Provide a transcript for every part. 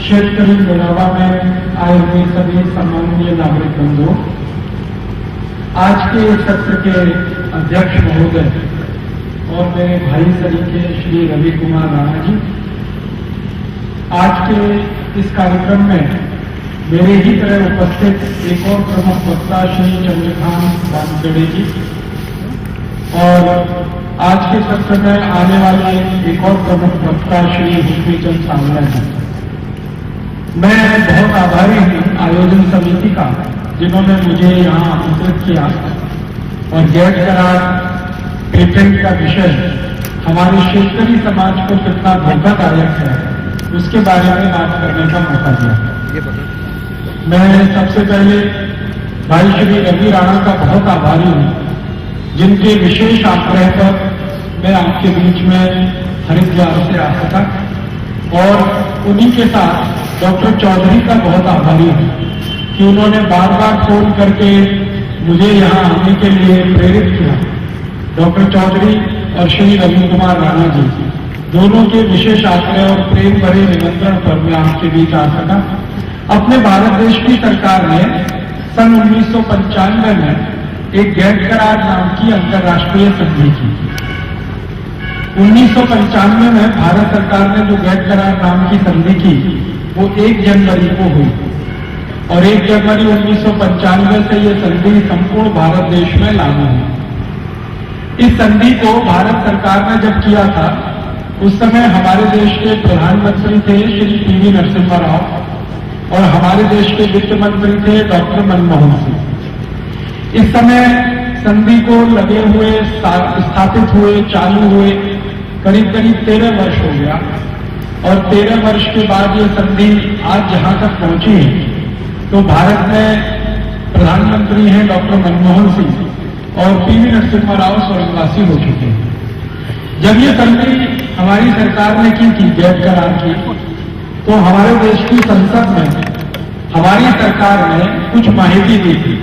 शेतकरी मेलावा में आए हुए सभी सम्माननीय नागरिक बंधुओं, आज के सत्र के अध्यक्ष महोदय और मेरे भाई सरीखे श्री रवि कुमार राणा जी, आज के इस कार्यक्रम में मेरे ही तरह उपस्थित एक और प्रमुख वक्ता श्री चंद्रकांत वानखेड़े जी और आज के सत्र में आने वाले एक और प्रमुख वक्ता श्री हुस्नीचंद सांवला जी। मैं बहुत आभारी हूं आयोजन समिति का, जिन्होंने मुझे यहाँ आमंत्रित किया और गैर करार पेटेंट का विषय हमारे शेतकरी समाज को कितना धोखादायक है उसके बारे में बात करने का मौका दिया। मैं सबसे पहले भाई श्री रवि राणा का बहुत आभारी हूं, जिनके विशेष आग्रह पर मैं आपके बीच में हरिद्वार से आ सका, और उन्हीं के साथ डॉक्टर चौधरी का बहुत आभारी हूं कि उन्होंने बार बार फोन करके मुझे यहां आने के लिए प्रेरित किया। डॉक्टर चौधरी और श्री रवि कुमार राणा जी दोनों के विशेष आग्रह और प्रेम भरे निमंत्रण पर मैं आपके बीच आ सका। अपने भारत देश की सरकार ने सन 1995 में एक गैर करार नाम की अंतर्राष्ट्रीय संधि की। 1995 में भारत सरकार ने जो गैर करार नाम की संधि की वो 1 जनवरी को हुई और 1 जनवरी 1995 से ये संधि संपूर्ण भारत देश में लागू हुई। इस संधि को भारत सरकार ने जब किया था उस समय हमारे देश के प्रधानमंत्री थे श्री पीवी नरसिम्हा राव और हमारे देश के वित्त मंत्री थे डॉक्टर मनमोहन सिंह। इस समय संधि को लगे हुए, स्थापित हुए, चालू हुए करीब 13 वर्ष हो गया और 13 वर्ष के बाद ये संधि आज जहां तक पहुंची है तो भारत में प्रधानमंत्री हैं डॉक्टर मनमोहन सिंह और पीवी नरसिम्हा राव स्वर्गवासी हो चुके हैं। जब ये संधि हमारी सरकार ने की थी, गैर करार की, तो हमारे देश की संसद में हमारी सरकार ने कुछ माहिती दी थी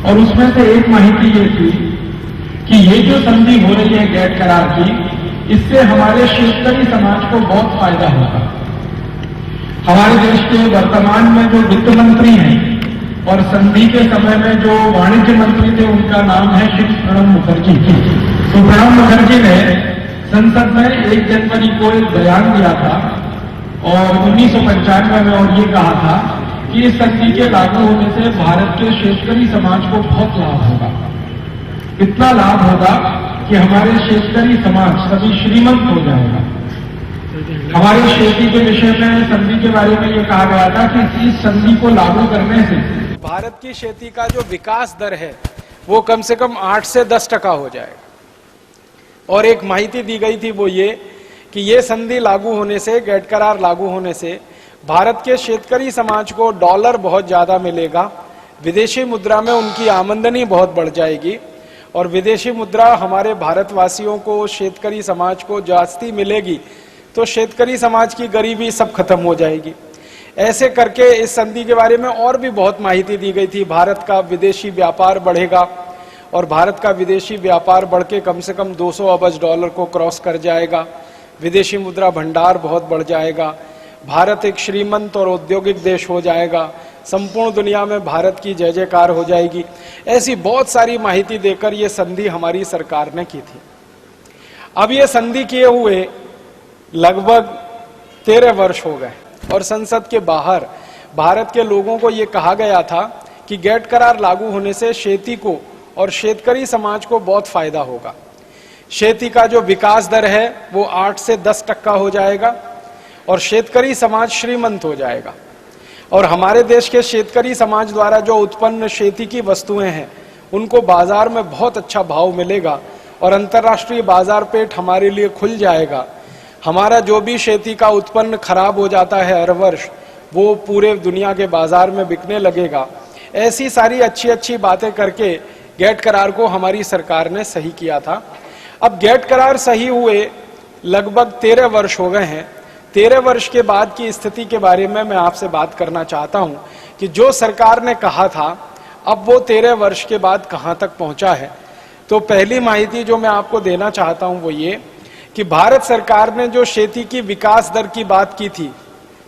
और उसमें से एक माहिती ये थी कि ये जो संधि हो रही है गैर करार की, इससे हमारे शेतकरी समाज को बहुत फायदा होगा। हमारे देश के वर्तमान में जो वित्त मंत्री हैं और संधि के समय में जो वाणिज्य मंत्री थे उनका नाम है श्री प्रणब मुखर्जी। तो प्रणब मुखर्जी ने संसद में 1 जनवरी को एक बयान दिया था और 1995 में और ये कहा था कि इस संधि के लागू होने से भारत के शेतकरी समाज को बहुत लाभ होगा। इतना लाभ होगा कि हमारे शेतकरी समाज सभी श्रीमंत हो जाएगा। हमारी खेती के विषय में संधि के बारे में ये कहा गया था कि इस संधि को लागू करने से भारत की खेती का जो विकास दर है वो कम से कम 8 से 10% हो जाएगा। और एक माहिती दी गई थी वो ये कि ये संधि लागू होने से, गैर करार लागू होने से भारत के शेतकरी समाज को डॉलर बहुत ज्यादा मिलेगा, विदेशी मुद्रा में उनकी आमदनी बहुत बढ़ जाएगी और विदेशी मुद्रा हमारे भारतवासियों को, शेतकरी समाज को जास्ती मिलेगी तो शेतकरी समाज की गरीबी सब खत्म हो जाएगी। ऐसे करके इस संधि के बारे में और भी बहुत माहिती दी गई थी। भारत का विदेशी व्यापार बढ़ेगा और भारत का विदेशी व्यापार बढ़ के कम से कम 200 अरब डॉलर को क्रॉस कर जाएगा। विदेशी मुद्रा भंडार बहुत बढ़ जाएगा। भारत एक श्रीमंत और औद्योगिक देश हो जाएगा। संपूर्ण दुनिया में भारत की जय जयकार हो जाएगी। ऐसी बहुत सारी माहिती देकर ये संधि हमारी सरकार ने की थी। अब ये संधि किए हुए लगभग 13 वर्ष हो गए और संसद के बाहर भारत के लोगों को ये कहा गया था कि गैर करार लागू होने से खेती को और शेतकरी समाज को बहुत फायदा होगा। खेती का जो विकास दर है वो 8 से 10% हो जाएगा और शेतकरी समाज श्रीमंत हो जाएगा और हमारे देश के शेतकरी समाज द्वारा जो उत्पन्न खेती की वस्तुएं हैं उनको बाजार में बहुत अच्छा भाव मिलेगा और अंतर्राष्ट्रीय बाजार पेट हमारे लिए खुल जाएगा। हमारा जो भी खेती का उत्पन्न खराब हो जाता है हर वर्ष वो पूरे दुनिया के बाजार में बिकने लगेगा। ऐसी सारी अच्छी अच्छी बातें करके गैर करार को हमारी सरकार ने सही किया था। अब गैर करार सही हुए लगभग 13 वर्ष हो गए हैं। 13 वर्ष के बाद की स्थिति के बारे में मैं आपसे बात करना चाहता हूं कि जो सरकार ने कहा था अब वो 13 वर्ष के बाद कहां तक पहुंचा है। तो पहली माहिती जो मैं आपको देना चाहता हूं वो ये कि भारत सरकार ने जो खेती की विकास दर की बात की थी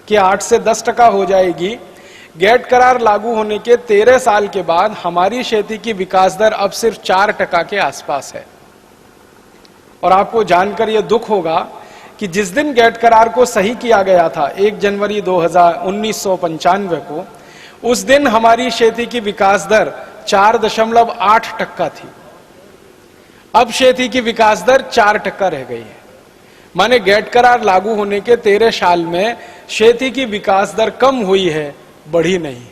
कि 8 से 10% हो जाएगी, गेट करार लागू होने के 13 साल के बाद हमारी खेती की विकास दर अब सिर्फ 4% के आसपास है। और आपको जानकर यह दुख होगा कि जिस दिन गेट करार को सही किया गया था 1 जनवरी 1995 को, उस दिन हमारी खेती की विकास दर 4.8% थी। अब खेती की विकास दर 4% रह गई है। माने गेट करार लागू होने के 13 साल में खेती की विकास दर कम हुई है, बढ़ी नहीं।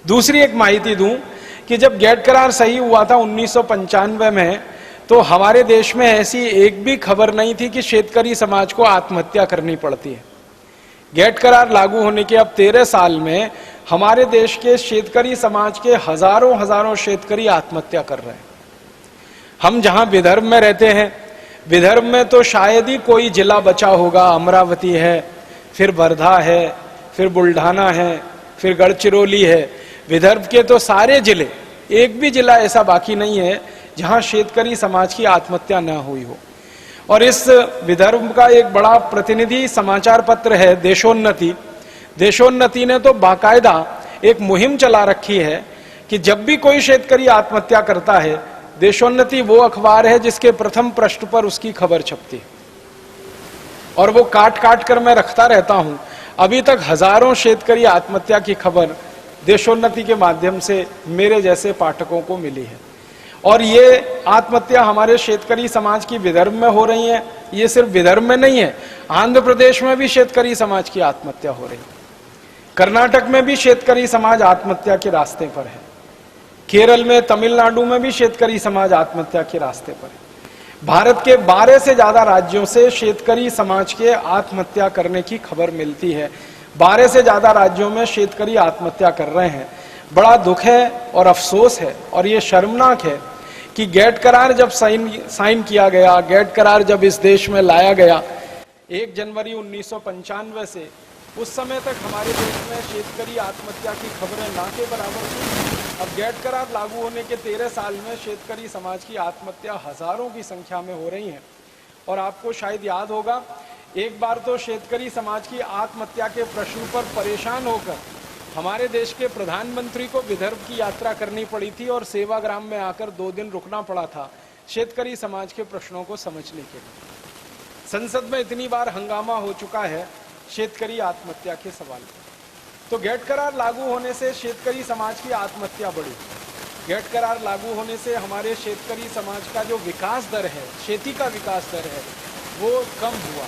दूसरी एक माहिती दूं कि जब गेट करार सही हुआ था 1995 में, तो हमारे देश में ऐसी एक भी खबर नहीं थी कि शेतकरी समाज को आत्महत्या करनी पड़ती है। गेट करार लागू होने के अब 13 साल में हमारे देश के शेतकरी समाज के हजारों शेतकरी आत्महत्या कर रहे हैं। हम जहां विदर्भ में रहते हैं, विदर्भ में तो शायद ही कोई जिला बचा होगा। अमरावती है, फिर वर्धा है, फिर बुल्ढाना है, फिर गढ़चिरौली है। विदर्भ के तो सारे जिले, एक भी जिला ऐसा बाकी नहीं है जहां शेतकरी समाज की आत्महत्या न हुई हो। और इस विदर्भ का एक बड़ा प्रतिनिधि समाचार पत्र है देशोन्नति। देशोन्नति ने तो बाकायदा एक मुहिम चला रखी है कि जब भी कोई शेतकरी आत्महत्या करता है, देशोन्नति वो अखबार है जिसके प्रथम पृष्ठ पर उसकी खबर छपती है। और वो काट काट कर मैं रखता रहता हूं। अभी तक हजारों शेतकरी आत्महत्या की खबर देशोन्नति के माध्यम से मेरे जैसे पाठकों को मिली है। और ये आत्महत्या हमारे शेतकरी समाज की विदर्भ में हो रही है। ये सिर्फ विदर्भ में नहीं है, आंध्र प्रदेश में भी शेतकरी समाज की आत्महत्या हो रही है। कर्नाटक में भी शेतकरी समाज आत्महत्या के रास्ते पर है। केरल में, तमिलनाडु में भी शेतकरी समाज आत्महत्या के रास्ते पर है। भारत के 12 से ज्यादा राज्यों से शेतकरी समाज के आत्महत्या करने की खबर मिलती है। 12 से ज्यादा राज्यों में शेतकरी आत्महत्या कर रहे हैं। बड़ा दुख है और अफसोस है और ये शर्मनाक है कि गेट करार जब साइन किया गया, गेट करार जब इस देश में लाया गया 1 जनवरी 1995 से, उस समय तक हमारे देश में शेतकरी आत्महत्या की खबरें ना के बराबर थी। अब गेट करार लागू होने के 13 साल में शेतकरी समाज की आत्महत्या हजारों की संख्या में हो रही है। और आपको शायद याद होगा, एक बार तो शेतकरी समाज की आत्महत्या के प्रश्न पर परेशान होकर हमारे देश के प्रधानमंत्री को विदर्भ की यात्रा करनी पड़ी थी और सेवाग्राम में आकर 2 दिन रुकना पड़ा था शेतकरी समाज के प्रश्नों को समझने के लिए। संसद में इतनी बार हंगामा हो चुका है शेतकरी आत्महत्या के सवाल पर। तो गेट करार लागू होने से शेतकरी समाज की आत्महत्या बढ़ी। गेट करार लागू होने से हमारे शेतकरी समाज का जो विकास दर है, खेती का विकास दर है, वो कम हुआ।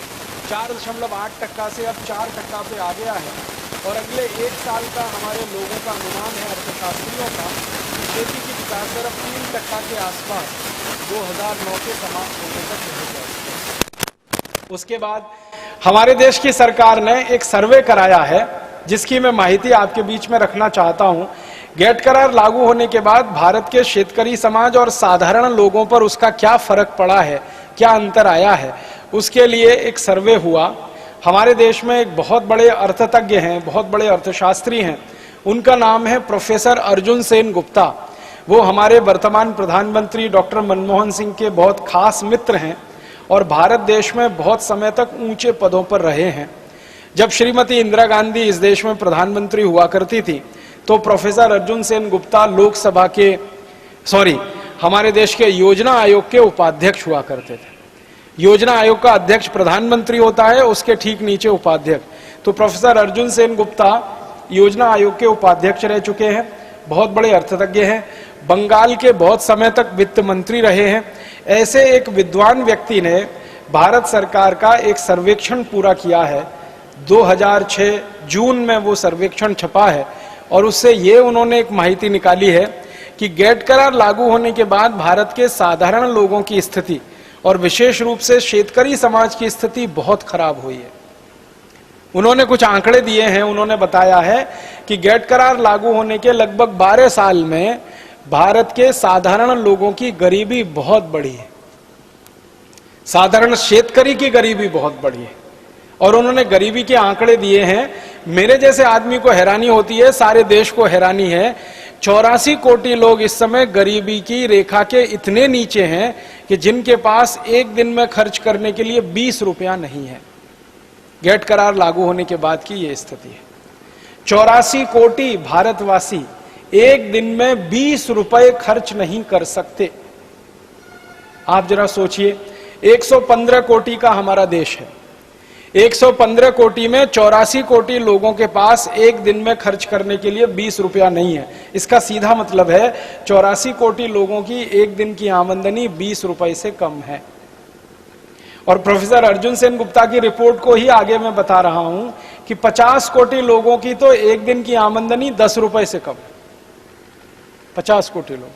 4.8% से अब 4% पे आ गया है। और अगले 1 साल का हमारे लोगों का अनुमान है, अर्थशास्त्रियों का, खेती की विकास दर अब 3% के आसपास 2009 के समाप्त होने तक रह जाएगी। उसके बाद हमारे देश की सरकार ने एक सर्वे कराया है जिसकी मैं माहिती आपके बीच में रखना चाहता हूं। गेट करार लागू होने के बाद भारत के शेतकरी समाज और साधारण लोगों पर उसका क्या फर्क पड़ा है, क्या अंतर आया है, उसके लिए एक सर्वे हुआ। हमारे देश में एक बहुत बड़े अर्थतज्ञ हैं, बहुत बड़े अर्थशास्त्री हैं, उनका नाम है प्रोफेसर अर्जुन सेन गुप्ता। वो हमारे वर्तमान प्रधानमंत्री डॉक्टर मनमोहन सिंह के बहुत खास मित्र हैं और भारत देश में बहुत समय तक ऊंचे पदों पर रहे हैं। जब श्रीमती इंदिरा गांधी इस देश में प्रधानमंत्री हुआ करती थी तो प्रोफेसर अर्जुन सेन गुप्ता हमारे देश के योजना आयोग के उपाध्यक्ष हुआ करते थे। योजना आयोग का अध्यक्ष प्रधानमंत्री होता है, उसके ठीक नीचे उपाध्यक्ष। तो प्रोफेसर अर्जुन सेन गुप्ता योजना आयोग के उपाध्यक्ष रह चुके हैं, बहुत बड़े अर्थतज्ञ हैं, बंगाल के बहुत समय तक वित्त मंत्री रहे हैं। ऐसे एक विद्वान व्यक्ति ने भारत सरकार का एक सर्वेक्षण पूरा किया है। 2006 जून में वो सर्वेक्षण छपा है और उससे ये उन्होंने एक माहिती निकाली है कि गेट करार लागू होने के बाद भारत के साधारण लोगों की स्थिति और विशेष रूप से शेतकरी समाज की स्थिति बहुत खराब हुई है। उन्होंने कुछ आंकड़े दिए हैं। उन्होंने बताया है कि गेट करार लागू होने के लगभग 12 साल में भारत के साधारण लोगों की गरीबी बहुत बढ़ी है, साधारण शेतकरी की गरीबी बहुत बढ़ी है। और उन्होंने गरीबी के आंकड़े दिए हैं। मेरे जैसे आदमी को हैरानी होती है, सारे देश को हैरानी है। 84 कोटि लोग इस समय गरीबी की रेखा के इतने नीचे हैं कि जिनके पास एक दिन में खर्च करने के लिए 20 रुपया नहीं है। गेट करार लागू होने के बाद की ये स्थिति है। 84 कोटि भारतवासी एक दिन में 20 रुपए खर्च नहीं कर सकते। आप जरा सोचिए, 115 कोटि का हमारा देश है। 115 कोटि में 84 कोटि लोगों के पास एक दिन में खर्च करने के लिए 20 रुपया नहीं है। इसका सीधा मतलब है 84 कोटि लोगों की एक दिन की आमदनी 20 रुपए से कम है। और प्रोफेसर अर्जुन सेन गुप्ता की रिपोर्ट को ही आगे मैं बता रहा हूं कि 50 कोटि लोगों की तो एक दिन की आमदनी 10 रुपए से कम है। 50 कोटि लोग,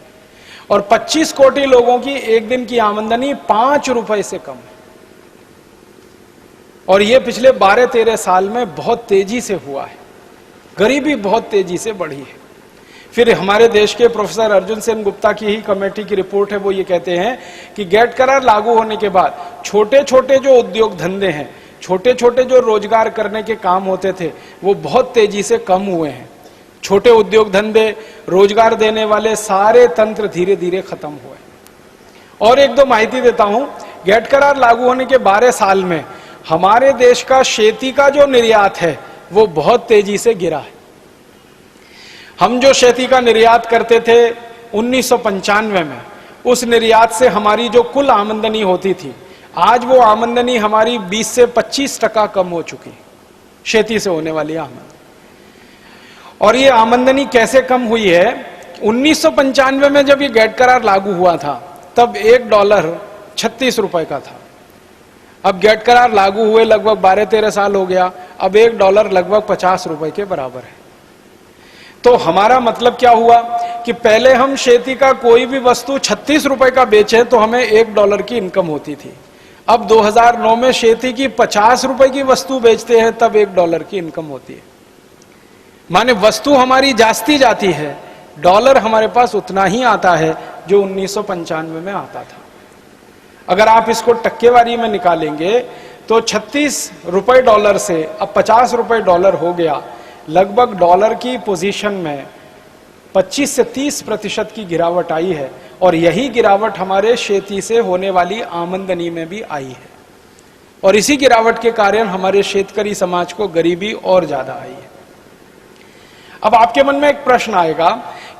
और 25 कोटि लोगों की एक दिन की आमदनी 5 रुपए से कम है। और यह पिछले 12-13 साल में बहुत तेजी से हुआ है। गरीबी बहुत तेजी से बढ़ी है। फिर हमारे देश के प्रोफेसर अर्जुन सेन गुप्ता की ही कमेटी की रिपोर्ट है, वो ये कहते हैं कि गेट करार लागू होने के बाद छोटे छोटे जो उद्योग धंधे हैं, छोटे छोटे जो रोजगार करने के काम होते थे, वो बहुत तेजी से कम हुए हैं। छोटे उद्योग धंधे, रोजगार देने वाले सारे तंत्र धीरे धीरे खत्म हुए। और एक दो माहिती देता हूं, गेट करार लागू होने के 12 साल में हमारे देश का खेती का जो निर्यात है वो बहुत तेजी से गिरा है। हम जो खेती का निर्यात करते थे 1995 में, उस निर्यात से हमारी जो कुल आमदनी होती थी, आज वो आमदनी हमारी 20 से 25% कम हो चुकी है, खेती से होने वाली आमदनी। और ये आमदनी कैसे कम हुई है? 1995 में जब ये गेट करार लागू हुआ था तब $1 36 रुपए का था। अब गेट करार लागू हुए लगभग 12-13 साल हो गया, अब $1 लगभग 50 रुपए के बराबर है। तो हमारा मतलब क्या हुआ कि पहले हम खेती का कोई भी वस्तु 36 रुपए का बेचे तो हमें $1 की इनकम होती थी। अब 2009 में खेती की 50 रुपए की वस्तु बेचते हैं तब $1 की इनकम होती है। माने वस्तु हमारी जाती जाती है, डॉलर हमारे पास उतना ही आता है जो 1995 में आता था। अगर आप इसको टक्केवारी में निकालेंगे तो 36 रुपए डॉलर से अब 50 रुपए डॉलर हो गया। लगभग डॉलर की पोजीशन में 25 से 30% की गिरावट आई है। और यही गिरावट हमारे खेती से होने वाली आमदनी में भी आई है। और इसी गिरावट के कारण हमारे शेतकरी समाज को गरीबी और ज्यादा आई है। अब आपके मन में एक प्रश्न आएगा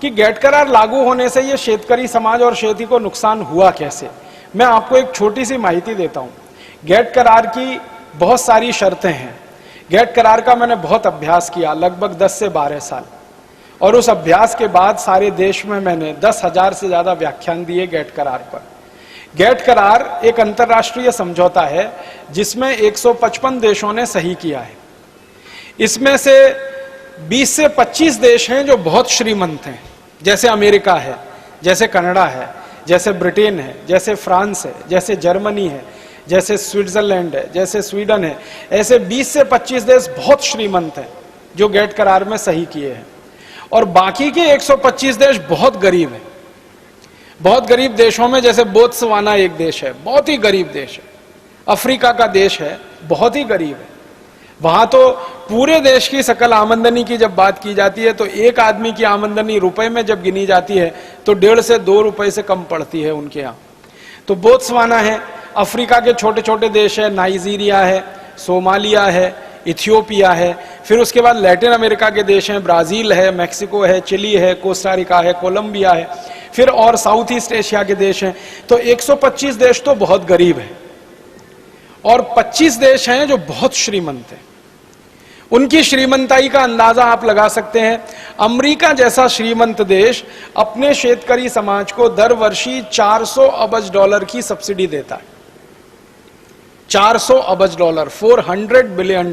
कि गेट करार लागू होने से ये शेतकरी समाज और खेती को नुकसान हुआ कैसे? मैं आपको एक छोटी सी माहिती देता हूं। गेट करार की बहुत सारी शर्तें हैं। गेट करार का मैंने बहुत अभ्यास किया, लगभग 10 से 12 साल। और उस अभ्यास के बाद सारे देश में मैंने 10,000 से ज्यादा व्याख्यान दिए गेट करार पर। गेट करार एक अंतर्राष्ट्रीय समझौता है जिसमें 155 देशों ने सही किया है। इसमें से 20 से 25 देश हैं जो बहुत श्रीमंत हैं, जैसे अमेरिका है, जैसे कनाडा है, जैसे ब्रिटेन है, जैसे फ्रांस है, जैसे जर्मनी है, जैसे स्विट्जरलैंड है, जैसे स्वीडन है। ऐसे 20 से 25 देश बहुत श्रीमंत हैं जो गेट करार में सही किए हैं। और बाकी के 125 देश बहुत गरीब हैं। बहुत गरीब देशों में जैसे बोत्सवाना एक देश है, बहुत ही गरीब देश है। अफ्रीका का देश है, बहुत ही गरीब है। वहां तो पूरे देश की सकल आमदनी की जब बात की जाती है तो एक आदमी की आमदनी रुपए में जब गिनी जाती है तो 1.5 से 2 रुपए से कम पड़ती है उनके यहाँ। तो बोत्सवाना है, अफ्रीका के छोटे छोटे देश है, नाइजीरिया है, सोमालिया है, इथियोपिया है। फिर उसके बाद लैटिन अमेरिका के देश हैं, ब्राजील है, मैक्सिको है, चिली है, कोस्टारिका है, कोलंबिया है। फिर और साउथ ईस्ट एशिया के देश हैं। तो 125 देश तो बहुत गरीब है और 25 देश हैं जो बहुत श्रीमंत हैं। उनकी श्रीमंताई का अंदाजा आप लगा सकते हैं। अमेरिका जैसा श्रीमंत देश अपने शेतकरी समाज को दर वर्षी $400 अरब की सब्सिडी देता है। $400 अरब, $400 बिलियन।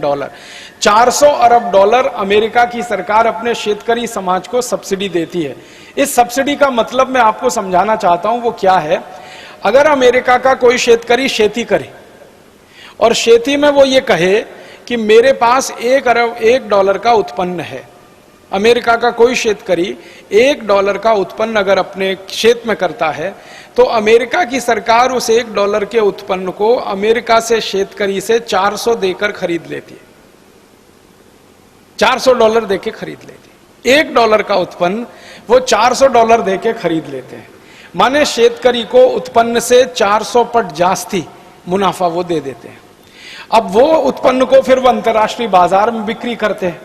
$400 अरब अमेरिका की सरकार अपने शेतकरी समाज को सब्सिडी देती है। इस सब्सिडी का मतलब मैं आपको समझाना चाहता हूं वो क्या है। अगर अमेरिका का कोई शेतकरी खेती करे और खेती में वो ये कहे कि मेरे पास $1 का उत्पन्न है, अमेरिका का कोई शेतकरी $1 का उत्पन्न अगर अपने क्षेत्र में करता है तो अमेरिका की सरकार उस $1 के उत्पन्न को अमेरिका से शेतकरी से 400 देकर खरीद लेती है। $400 देके खरीद लेती है। $1 का उत्पन्न वो $400 देके खरीद लेते हैं। माने शेतकरी को उत्पन्न से 400 पट जास्ती मुनाफा वो दे देते हैं। अब वो उत्पन्न को फिर वो अंतर्राष्ट्रीय बाजार में बिक्री करते हैं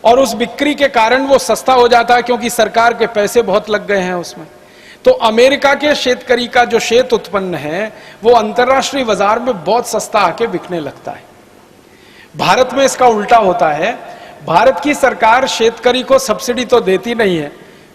और उस बिक्री के कारण वो सस्ता हो जाता है क्योंकि सरकार के पैसे बहुत लग गए हैं उसमें। तो अमेरिका के शेतकरी का जो शेत उत्पन्न है वो अंतर्राष्ट्रीय बाजार में बहुत सस्ता आके बिकने लगता है। भारत में इसका उल्टा होता है। भारत की सरकार शेतकरी को सब्सिडी तो देती नहीं है,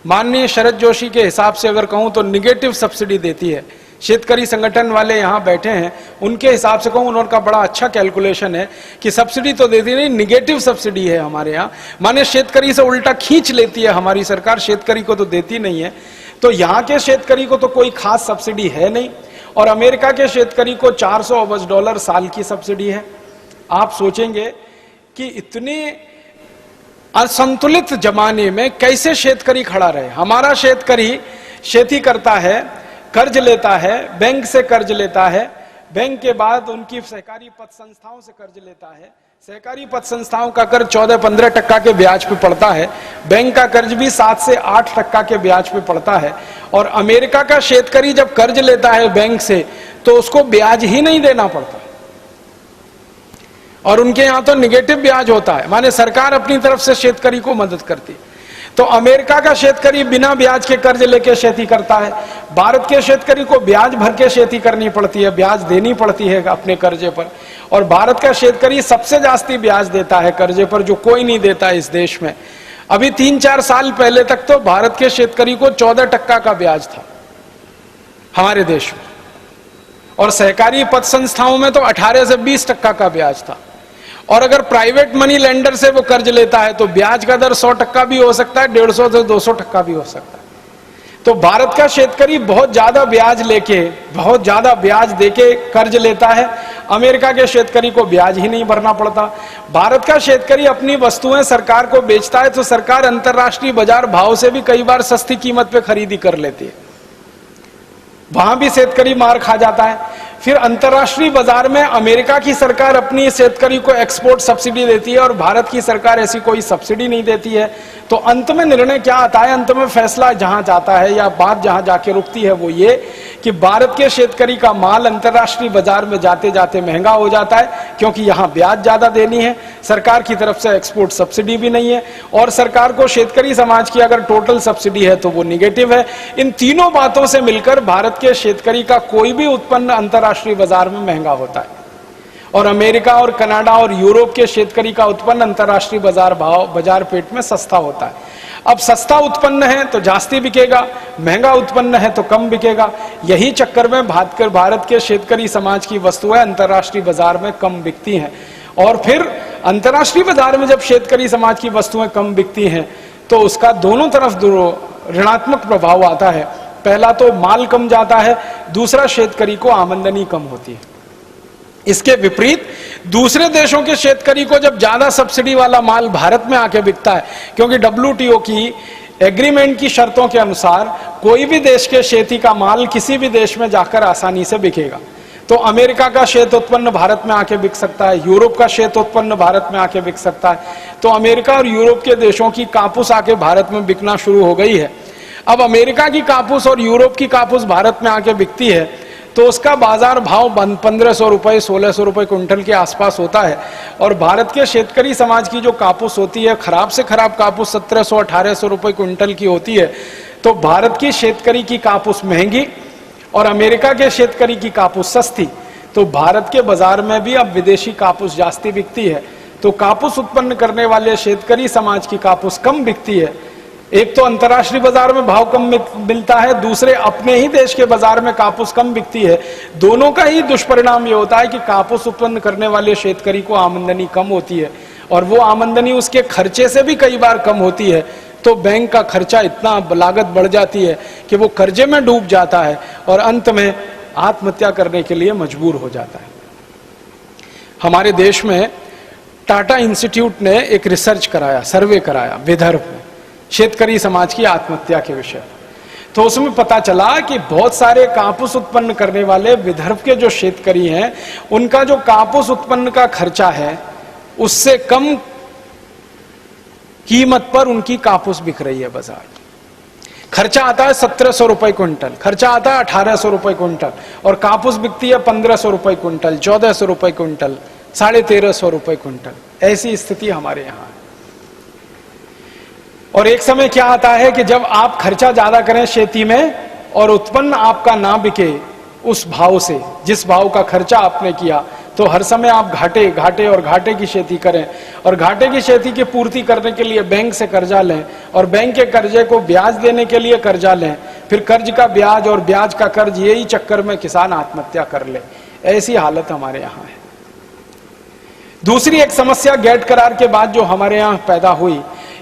माननीय शरद जोशी के हिसाब से अगर कहूं तो निगेटिव सब्सिडी देती है। शेतकरी संगठन वाले यहां बैठे हैं, उनके हिसाब से कहूं, उनका बड़ा अच्छा कैलकुलेशन है कि सब्सिडी तो देती नहीं, निगेटिव सब्सिडी है हमारे यहां, माने शेतकरी से उल्टा खींच लेती है हमारी सरकार, शेतकरी को तो देती नहीं है। तो यहां के शेतकरी को तो कोई खास सब्सिडी है नहीं और अमेरिका के शेतकरी को $400 अरब साल की सब्सिडी है। आप सोचेंगे कि इतने असंतुलित जमाने में कैसे शेतकरी खड़ा रहे। हमारा शेतकरी खेती करता है, कर्ज लेता है, बैंक से कर्ज लेता है, बैंक के बाद उनकी सहकारी पत संस्थाओं से कर्ज लेता है, सहकारी पत संस्थाओं का कर्ज 14-15% के ब्याज पे पड़ता है, बैंक का कर्ज भी 7 से 8% के ब्याज पे पड़ता है। और अमेरिका का शेतकरी जब कर्ज लेता है बैंक से तो उसको ब्याज ही नहीं देना पड़ता और उनके यहां तो निगेटिव ब्याज होता है, माने सरकार अपनी तरफ से शेतकरी को मदद करती है। तो अमेरिका का शेतकरी बिना ब्याज के कर्ज लेके खेती करता है, भारत के शेतकरी को ब्याज भर के खेती करनी पड़ती है, ब्याज देनी पड़ती है अपने कर्जे पर। और भारत का शेतकरी सबसे जास्ती ब्याज देता है कर्जे पर, जो कोई नहीं देता इस देश में। अभी 3-4 साल पहले तक तो भारत के शेतकरी को 14% का ब्याज था हमारे देश में, और सहकारी पत संस्थाओं में तो 18 से 20% का ब्याज था। और अगर प्राइवेट मनी लेंडर से वो कर्ज लेता है तो ब्याज का दर 100% भी हो सकता है, 150 से 200% भी हो सकता है। तो भारत का शेतकरी बहुत ज्यादा ब्याज लेके, बहुत ज्यादा ब्याज देके कर्ज लेता है, अमेरिका के शेतकरी को ब्याज ही नहीं भरना पड़ता। भारत का शेतकरी अपनी वस्तुएं सरकार को बेचता है तो सरकार अंतर्राष्ट्रीय बाजार भाव से भी कई बार सस्ती कीमत पे खरीदी कर लेती है, वहां भी शेतकरी मार खा जाता है। फिर अंतर्राष्ट्रीय बाजार में अमेरिका की सरकार अपनी शेतकरी को एक्सपोर्ट सब्सिडी देती है और भारत की सरकार ऐसी कोई सब्सिडी नहीं देती है। तो अंत में निर्णय क्या आता है, अंत में फैसला जहां जाता है या बात जहां जाके रुकती है वो ये कि भारत के शेतकरी का माल अंतर्राष्ट्रीय बाजार में जाते जाते महंगा हो जाता है क्योंकि यहां ब्याज ज्यादा देनी है, सरकार की तरफ से एक्सपोर्ट सब्सिडी भी नहीं है और सरकार को शेतकरी समाज की अगर टोटल सब्सिडी है तो वो निगेटिव है। इन तीनों बातों से मिलकर भारत के शेतकरी का कोई भी उत्पन्न अंतर्राष्ट्रीय बाजार में महंगा होता है और अमेरिका और कनाडा और यूरोप के शेतकरी का उत्पन्न अंतर्राष्ट्रीय बाजार पेट में सस्ता होता है। अब सस्ता उत्पन्न है तो जास्ती बिकेगा, महंगा उत्पन्न है तो कम बिकेगा। यही चक्कर में भारत के शेतकरी समाज की वस्तुएं अंतर्राष्ट्रीय बाजार में कम बिकती हैं और फिर अंतर्राष्ट्रीय बाजार में जब शेतकरी समाज की वस्तुएं कम बिकती हैं तो उसका दोनों तरफ ऋणात्मक प्रभाव आता है। पहला तो माल कम जाता है, दूसरा शेतकरी को आमदनी कम होती है। इसके विपरीत दूसरे देशों के शेतकरी को जब ज्यादा सब्सिडी वाला माल भारत में आके बिकता है, क्योंकि WTO की एग्रीमेंट की शर्तों के अनुसार कोई भी देश के शेती का माल किसी भी देश में जाकर आसानी से बिकेगा। तो अमेरिका का शेत उत्पन्न भारत में आके बिक सकता है, यूरोप का शेत उत्पन्न भारत में आके बिक सकता है। तो अमेरिका और यूरोप के देशों की कापूस आके भारत में बिकना शुरू हो गई है। अब अमेरिका की कापूस और यूरोप की कापूस भारत में आके बिकती है तो उसका बाजार भाव 1500 रुपए 1600 रुपए क्विंटल के आसपास होता है और भारत के शेतकरी समाज की जो कापूस होती है, खराब से खराब कापूस 1700-1800 रुपए क्विंटल की होती है। तो भारत की शेतकरी की कापूस महंगी और अमेरिका के शेतकरी की कापूस सस्ती। तो भारत के बाजार में भी अब विदेशी कापूस जास्ती बिकती है। तो कापूस उत्पन्न करने वाले शेतकरी समाज की कापूस कम बिकती है। एक तो अंतर्राष्ट्रीय बाजार में भाव कम मिलता है, दूसरे अपने ही देश के बाजार में कापूस कम बिकती है। दोनों का ही दुष्परिणाम ये होता है कि कापूस उत्पन्न करने वाले शेतकरी को आमदनी कम होती है और वो आमदनी उसके खर्चे से भी कई बार कम होती है। तो बैंक का खर्चा इतना लागत बढ़ जाती है कि वो कर्जे में डूब जाता है और अंत में आत्महत्या करने के लिए मजबूर हो जाता है। हमारे देश में टाटा इंस्टीट्यूट ने एक रिसर्च कराया, सर्वे कराया विदर्भ में शेतकरी समाज की आत्महत्या के विषय। तो उसमें पता चला कि बहुत सारे कापूस उत्पन्न करने वाले विदर्भ के जो शेतकरी हैं उनका जो कापूस उत्पन्न का खर्चा है उससे कम कीमत पर उनकी कापूस बिक रही है बाजार। खर्चा आता है 1700 रुपए क्विंटल, खर्चा आता है 1800 रुपए क्विंटल और कापूस बिकती है 1500 रुपए क्विंटल, 1400 रुपए क्विंटल, 1350 रुपए क्विंटल। ऐसी स्थिति हमारे यहां है। और एक समय क्या आता है कि जब आप खर्चा ज्यादा करें खेती में और उत्पन्न आपका ना बिके उस भाव से, जिस भाव का खर्चा आपने किया, तो हर समय आप घाटे और घाटे की खेती करें, और घाटे की खेती की पूर्ति करने के लिए बैंक से कर्जा लें, और बैंक के कर्जे को ब्याज देने के लिए कर्जा लें, फिर कर्ज का ब्याज और ब्याज का कर्ज, यही चक्कर में किसान आत्महत्या कर ले। ऐसी हालत हमारे यहाँ है। दूसरी एक समस्या गेट करार के बाद जो हमारे यहाँ पैदा हुई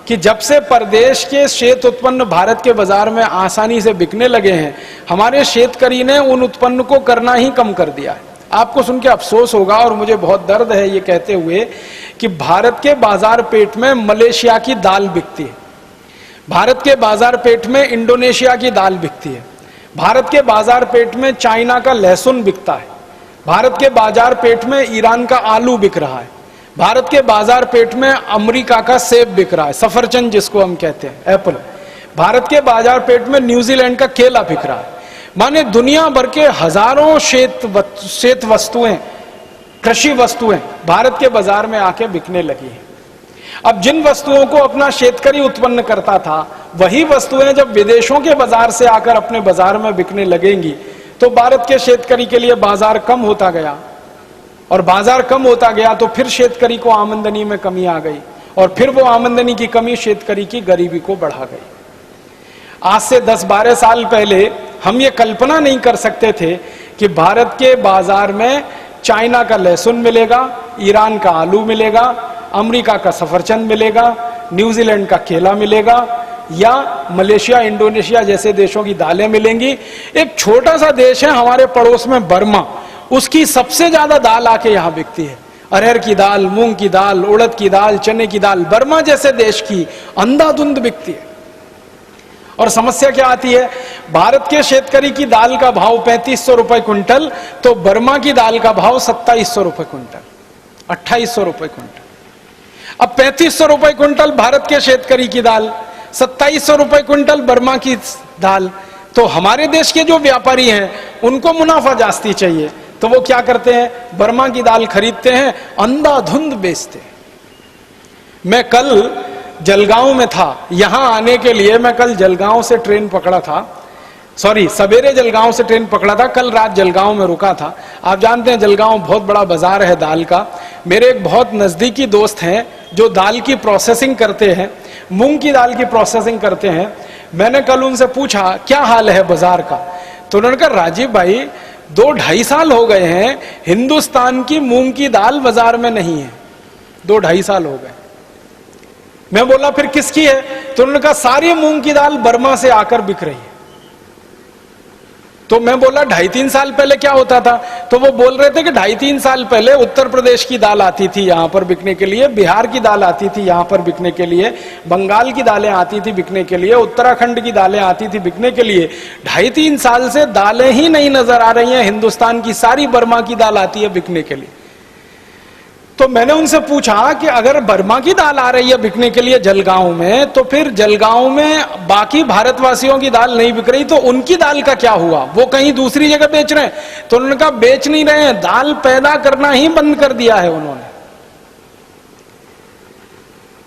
कि जब से प्रदेश के शेत उत्पन्न भारत के बाजार में आसानी से बिकने लगे हैं, हमारे शेतकरी ने उन उत्पन्न को करना ही कम कर दिया है। आपको सुन के अफसोस होगा और मुझे बहुत दर्द है ये कहते हुए कि भारत के बाजार पेट में मलेशिया की दाल बिकती है, भारत के बाजार पेट में इंडोनेशिया की दाल बिकती है, भारत के बाजार पेट में चाइना का लहसुन बिकता है, भारत के बाजार पेट में ईरान का आलू बिक रहा है, भारत के बाजार पेट में अमेरिका का सेब बिक रहा है, सफरचंद जिसको हम कहते हैं, एप्पल। भारत के बाजार पेट में न्यूजीलैंड का केला बिक रहा है। माने दुनिया भर के हजारों शेत वस्तुएं, कृषि वस्तुएं भारत के बाजार में आके बिकने लगी हैं। अब जिन वस्तुओं को अपना शेतकरी उत्पन्न करता था, वही वस्तुएं जब विदेशों के बाजार से आकर अपने बाजार में बिकने लगेंगी, तो भारत के शेतकरी के लिए बाजार कम होता गया, और बाजार कम होता गया तो फिर शेतकरी को आमदनी में कमी आ गई, और फिर वो आमदनी की कमी शेतकरी की गरीबी को बढ़ा गई। आज से 10-12 साल पहले हम ये कल्पना नहीं कर सकते थे कि भारत के बाजार में चाइना का लहसुन मिलेगा, ईरान का आलू मिलेगा, अमेरिका का सफरचंद मिलेगा, न्यूजीलैंड का केला मिलेगा, या मलेशिया, इंडोनेशिया जैसे देशों की दालें मिलेंगी। एक छोटा सा देश है हमारे पड़ोस में बर्मा, उसकी सबसे ज्यादा दाल आके यहां बिकती है। अरहर की दाल, मूंग की दाल, उड़द की दाल, चने की दाल बर्मा जैसे देश की अंधाधुंध बिकती है। और समस्या क्या आती है, भारत के शेतकरी की दाल का भाव 3500 रुपए क्विंटल, तो बर्मा की दाल का भाव 2700 रुपए क्विंटल, 2800 रुपए क्विंटल। अब 3500 रुपए क्विंटल भारत के शेतकरी की दाल, 2700 रुपए क्विंटल बर्मा की दाल, तो हमारे देश के जो व्यापारी हैं उनको मुनाफा जास्ती चाहिए, तो वो क्या करते हैं, बर्मा की दाल खरीदते हैं, अंधाधुंध बेचते हैं। मैं कल जलगांव में था, यहां आने के लिए मैं कल जलगांव से ट्रेन पकड़ा था, सवेरे जलगांव से ट्रेन पकड़ा था, कल रात जलगांव में रुका था। आप जानते हैं जलगांव बहुत बड़ा बाजार है दाल का। मेरे एक बहुत नजदीकी दोस्त हैं जो दाल की प्रोसेसिंग करते हैं, मूंग की दाल की प्रोसेसिंग करते हैं। मैंने कल उनसे पूछा क्या हाल है बाजार का, तो उन्होंने कहा राजीव भाई 2-2.5 साल हो गए हैं हिंदुस्तान की मूंग की दाल बाजार में नहीं है, 2-2.5 साल हो गए। मैं बोला फिर किसकी है, तो उन्होंने कहा सारी मूंग की दाल बर्मा से आकर बिक रही है। तो मैं बोला 2.5-3 साल पहले क्या होता था, तो वो बोल रहे थे कि 2.5-3 साल पहले उत्तर प्रदेश की दाल आती थी यहां पर बिकने के लिए, बिहार की दाल आती थी यहां पर बिकने के लिए, बंगाल की दालें आती थी बिकने के लिए, उत्तराखंड की दालें आती थी बिकने के लिए। 2.5-3 साल से दालें ही नहीं नजर आ रही हैं हिंदुस्तान की, सारी बर्मा की दाल आती है बिकने के लिए। तो मैंने उनसे पूछा कि अगर बर्मा की दाल आ रही है बिकने के लिए जलगांव में, तो फिर जलगांव में बाकी भारतवासियों की दाल नहीं बिक रही, तो उनकी दाल का क्या हुआ, वो कहीं दूसरी जगह बेच रहे हैं? तो उन्होंने कहा बेच नहीं रहे हैं, दाल पैदा करना ही बंद कर दिया है उन्होंने।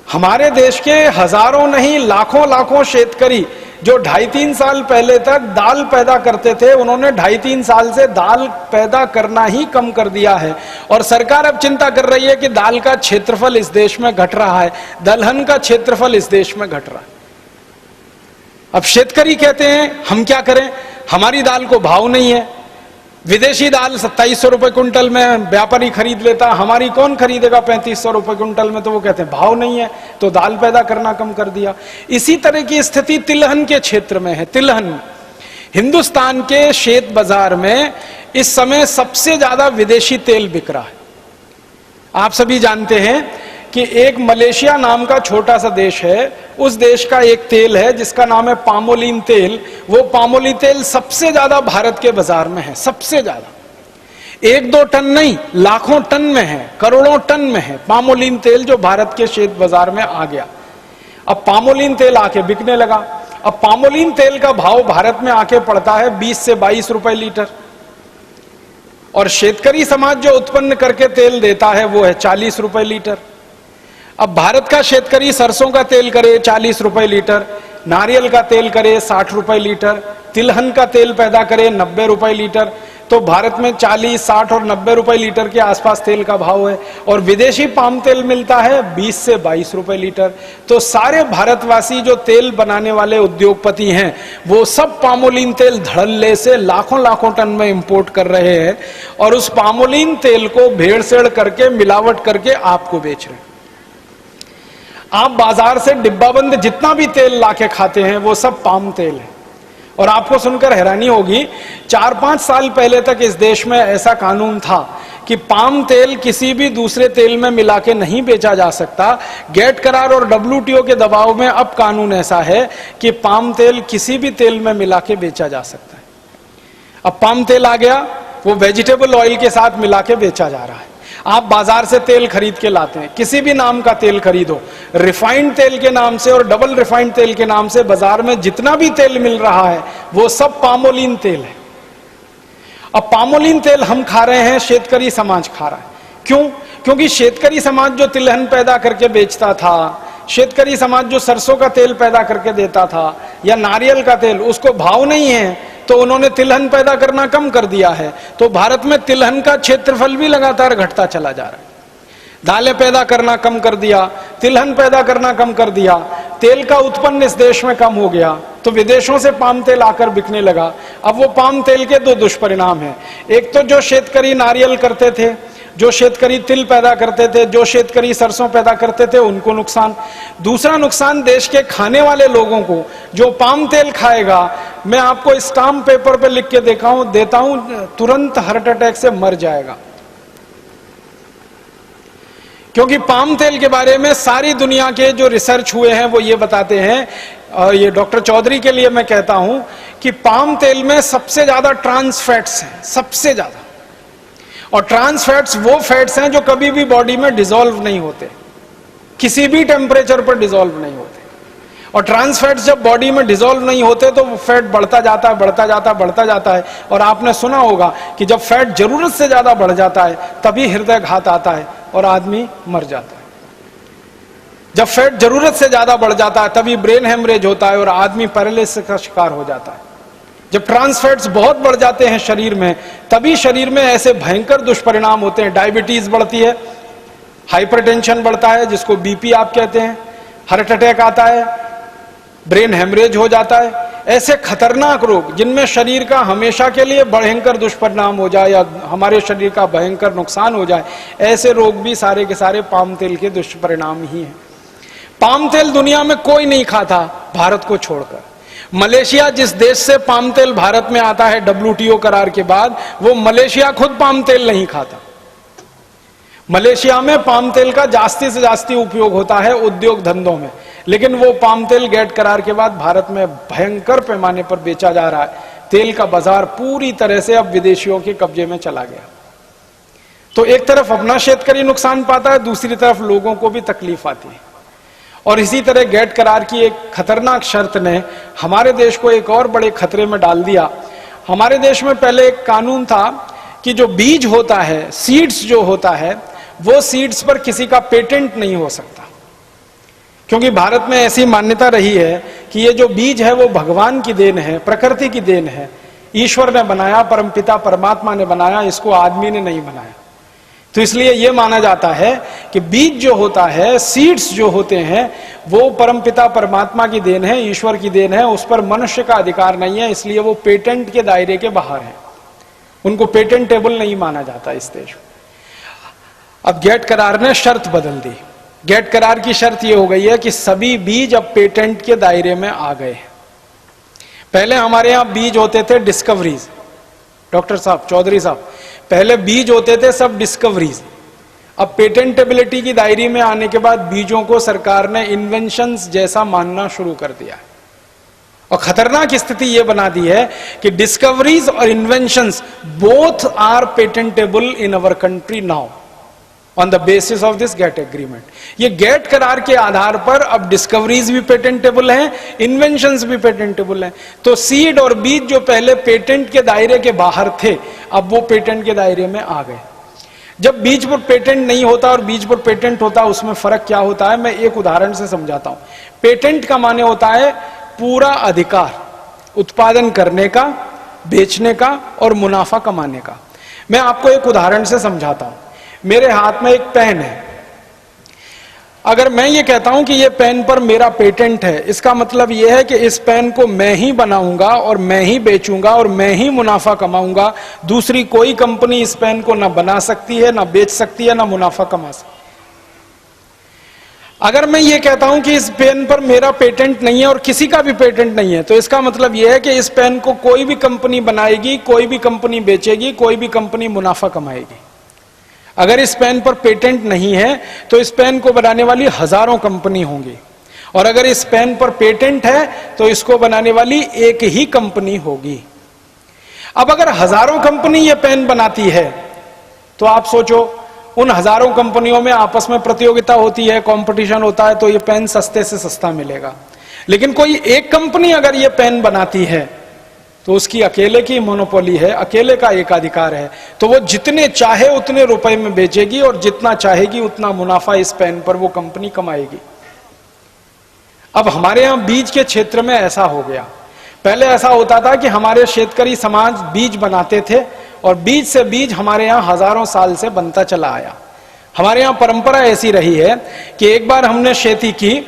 हमारे देश के हजारों नहीं लाखों शेतकरी जो 2.5-3 साल पहले तक दाल पैदा करते थे, उन्होंने 2.5-3 साल से दाल पैदा करना ही कम कर दिया है। और सरकार अब चिंता कर रही है कि दाल का क्षेत्रफल इस देश में घट रहा है, दलहन का क्षेत्रफल इस देश में घट रहा है। अब शेतकरी कहते हैं हम क्या करें, हमारी दाल को भाव नहीं है, विदेशी दाल 2700 रुपए क्विंटल में व्यापारी खरीद लेता, हमारी कौन खरीदेगा 3500 रुपए क्विंटल में, तो वो कहते हैं भाव नहीं है, तो दाल पैदा करना कम कर दिया। इसी तरह की स्थिति तिलहन के क्षेत्र में है। तिलहन हिंदुस्तान के शेत बाजार में इस समय सबसे ज्यादा विदेशी तेल बिक रहा है। आप सभी जानते हैं कि एक मलेशिया नाम का छोटा सा देश है, उस देश का एक तेल है जिसका नाम है पामोलिन तेल। वो पामोलिन तेल सबसे ज्यादा भारत के बाजार में है, सबसे ज्यादा। 1-2 टन नहीं, लाखों टन में है, करोड़ों टन में है पामोलिन तेल, जो भारत के शेत बाजार में आ गया। अब पामोलिन तेल आके बिकने लगा। अब पामोलिन तेल का भाव भारत में आके पड़ता है 20 से 22 रुपए लीटर, और शेतकरी समाज जो उत्पन्न करके तेल देता है वो है 40 रुपए लीटर। अब भारत का शेतकरी सरसों का तेल करे 40 रुपए लीटर, नारियल का तेल करे 60 रुपए लीटर, तिलहन का तेल पैदा करे 90 रुपए लीटर, तो भारत में 40, 60 और 90 रुपए लीटर के आसपास तेल का भाव है। और विदेशी पाम तेल मिलता है 20 से 22 रुपए लीटर। तो सारे भारतवासी जो तेल बनाने वाले उद्योगपति हैं वो सब पामोलिन तेल धड़ल्ले से लाखों लाखों टन में इंपोर्ट कर रहे हैं और उस पामोलिन तेल को भेड़सेड़ करके मिलावट करके आपको बेच रहे हैं। आप बाजार से डिब्बाबंद जितना भी तेल लाके खाते हैं वो सब पाम तेल है। और आपको सुनकर हैरानी होगी, 4-5 साल पहले तक इस देश में ऐसा कानून था कि पाम तेल किसी भी दूसरे तेल में मिला के नहीं बेचा जा सकता। गेट करार और WTO के दबाव में अब कानून ऐसा है कि पाम तेल किसी भी तेल में मिला के बेचा जा सकता है। अब पाम तेल आ गया, वो वेजिटेबल ऑयल के साथ मिला के बेचा जा रहा है। आप बाजार से तेल खरीद के लाते हैं, किसी भी नाम का तेल खरीदो, रिफाइंड तेल के नाम से और डबल रिफाइंड तेल के नाम से बाजार में जितना भी तेल मिल रहा है वो सब पामोलिन तेल है। अब पामोलिन तेल हम खा रहे हैं, शेतकरी समाज खा रहा है। क्यों? क्योंकि शेतकरी समाज जो तिलहन पैदा करके बेचता था, शेतकरी समाज जो सरसों का तेल पैदा करके देता था या नारियल का तेल, उसको भाव नहीं है तो उन्होंने तिलहन पैदा करना कम कर दिया है। तो भारत में तिलहन का क्षेत्रफल भी लगातार घटता चला जा रहा है। दालें पैदा करना कम कर दिया, तिलहन पैदा करना कम कर दिया, तेल का उत्पन्न इस देश में कम हो गया, तो विदेशों से पाम तेल आकर बिकने लगा। अब वो पाम तेल के दो दुष्परिणाम हैं। एक तो जो शेतकरी नारियल करते थे, जो शेतकरी तिल पैदा करते थे, जो शेतकरी सरसों पैदा करते थे, उनको नुकसान। दूसरा नुकसान देश के खाने वाले लोगों को, जो पाम तेल खाएगा, मैं आपको स्टाम्प पेपर पे लिख के देता हूं, तुरंत हार्ट अटैक से मर जाएगा। क्योंकि पाम तेल के बारे में सारी दुनिया के जो रिसर्च हुए हैं वो ये बताते हैं, और ये डॉक्टर चौधरी के लिए मैं कहता हूं कि पाम तेल में सबसे ज्यादा ट्रांस फैट्स हैं, सबसे ज्यादा। और ट्रांस फैट्स वो फैट्स हैं जो कभी भी बॉडी में डिसॉल्व नहीं होते, किसी भी टेम्परेचर पर डिसॉल्व नहीं होते। और ट्रांस फैट्स जब बॉडी में डिसॉल्व नहीं होते तो वो फैट बढ़ता जाता है, बढ़ता जाता है, बढ़ता जाता है। और आपने सुना होगा कि जब फैट जरूरत से ज्यादा बढ़ जाता है तभी हृदय घात आता है और आदमी मर जाता है। जब फैट जरूरत से ज्यादा बढ़ जाता है तभी ब्रेन हेमरेज होता है और आदमी पैरालिसिस का शिकार हो जाता है। जब ट्रांस फैट्स बहुत बढ़ जाते हैं शरीर में तभी शरीर में ऐसे भयंकर दुष्परिणाम होते हैं। डायबिटीज बढ़ती है, हाइपरटेंशन बढ़ता है जिसको बीपी आप कहते हैं, हार्ट अटैक आता है, ब्रेन हेमरेज हो जाता है। ऐसे खतरनाक रोग जिनमें शरीर का हमेशा के लिए भयंकर दुष्परिणाम हो जाए या हमारे शरीर का भयंकर नुकसान हो जाए, ऐसे रोग भी सारे के सारे पाम तेल के दुष्परिणाम ही हैं। पाम तेल दुनिया में कोई नहीं खाता भारत को छोड़कर। मलेशिया, जिस देश से पाम तेल भारत में आता है WTO करार के बाद, वो मलेशिया खुद पाम तेल नहीं खाता। मलेशिया में पाम तेल का जास्ती से जास्ती उपयोग होता है उद्योग धंधों में, लेकिन वो पाम तेल गेट करार के बाद भारत में भयंकर पैमाने पर बेचा जा रहा है। तेल का बाजार पूरी तरह से अब विदेशियों के कब्जे में चला गया। तो एक तरफ अपना शेतकरी नुकसान पाता है, दूसरी तरफ लोगों को भी तकलीफ आती है। और इसी तरह गेट करार की एक खतरनाक शर्त ने हमारे देश को एक और बड़े खतरे में डाल दिया। हमारे देश में पहले एक कानून था कि जो बीज होता है, सीड्स जो होता है, वो सीड्स पर किसी का पेटेंट नहीं हो सकता, क्योंकि भारत में ऐसी मान्यता रही है कि ये जो बीज है वो भगवान की देन है, प्रकृति की देन है, ईश्वर ने बनाया, परमपिता परमात्मा ने बनाया, इसको आदमी ने नहीं बनाया। तो इसलिए यह माना जाता है कि बीज जो होता है, सीड्स जो होते हैं, वो परमपिता परमात्मा की देन है, ईश्वर की देन है, उस पर मनुष्य का अधिकार नहीं है, इसलिए वो पेटेंट के दायरे के बाहर है, उनको पेटेंटेबल नहीं माना जाता इस देश में। अब गेट करार ने शर्त बदल दी। गेट करार की शर्त यह हो गई है कि सभी बीज अब पेटेंट के दायरे में आ गए हैं। पहले हमारे यहां बीज होते थे डिस्कवरीज, डॉक्टर साहब, चौधरी साहब, पहले बीज होते थे सब डिस्कवरीज। अब पेटेंटेबिलिटी की दायरे में आने के बाद बीजों को सरकार ने इन्वेंशंस जैसा मानना शुरू कर दिया है। और खतरनाक स्थिति यह बना दी है कि डिस्कवरीज और inventions both are patentable in our country now. On the basis of this GATT agreement. ये गेट करार के आधार पर अब डिस्कवरीज भी पेटेंटेबल हैं, इन्वेंशंस भी पेटेंटेबल हैं। तो सीड और बीज जो पहले पेटेंट के दायरे के बाहर थे, अब वो पेटेंट के दायरे में आ गए। जब बीज पर पेटेंट नहीं होता और बीज पर पेटेंट होता, उसमें फर्क क्या होता है, मैं एक उदाहरण से समझाता हूं। पेटेंट का माने होता है पूरा अधिकार उत्पादन करने का, बेचने का और मुनाफा कमाने का। मैं आपको एक उदाहरण से समझाता हूं। मेरे हाथ में एक पेन है। अगर मैं ये कहता हूं कि ये पेन पर मेरा पेटेंट है, इसका मतलब यह है कि इस पेन को मैं ही बनाऊंगा और मैं ही बेचूंगा और मैं ही मुनाफा कमाऊंगा। दूसरी कोई कंपनी इस पेन को ना बना सकती है, ना बेच सकती है, ना मुनाफा कमा सकती है। अगर मैं ये कहता हूं कि इस पेन पर मेरा पेटेंट नहीं है और किसी का भी पेटेंट नहीं है, तो इसका मतलब यह है कि इस पेन को कोई भी कंपनी बनाएगी, कोई भी कंपनी बेचेगी, कोई भी कंपनी मुनाफा कमाएगी। अगर इस पेन पर पेटेंट नहीं है तो इस पेन को बनाने वाली हजारों कंपनी होंगी, और अगर इस पेन पर पेटेंट है तो इसको बनाने वाली एक ही कंपनी होगी। अब अगर हजारों कंपनी ये पेन बनाती है तो आप सोचो, उन हजारों कंपनियों में आपस में प्रतियोगिता होती है, कंपटीशन होता है, तो ये पेन सस्ते से सस्ता मिलेगा। लेकिन कोई एक कंपनी अगर ये पेन बनाती है तो उसकी अकेले की मोनोपोली है, अकेले का एकाधिकार है, तो वो जितने चाहे उतने रुपए में बेचेगी और जितना चाहेगी उतना मुनाफा इस पेन पर वो कंपनी कमाएगी। अब हमारे यहां बीज के क्षेत्र में ऐसा हो गया। पहले ऐसा होता था कि हमारे शेतकरी समाज बीज बनाते थे और बीज से बीज हमारे यहां हजारों साल से बनता चला आया। हमारे यहां परंपरा ऐसी रही है कि एक बार हमने खेती की,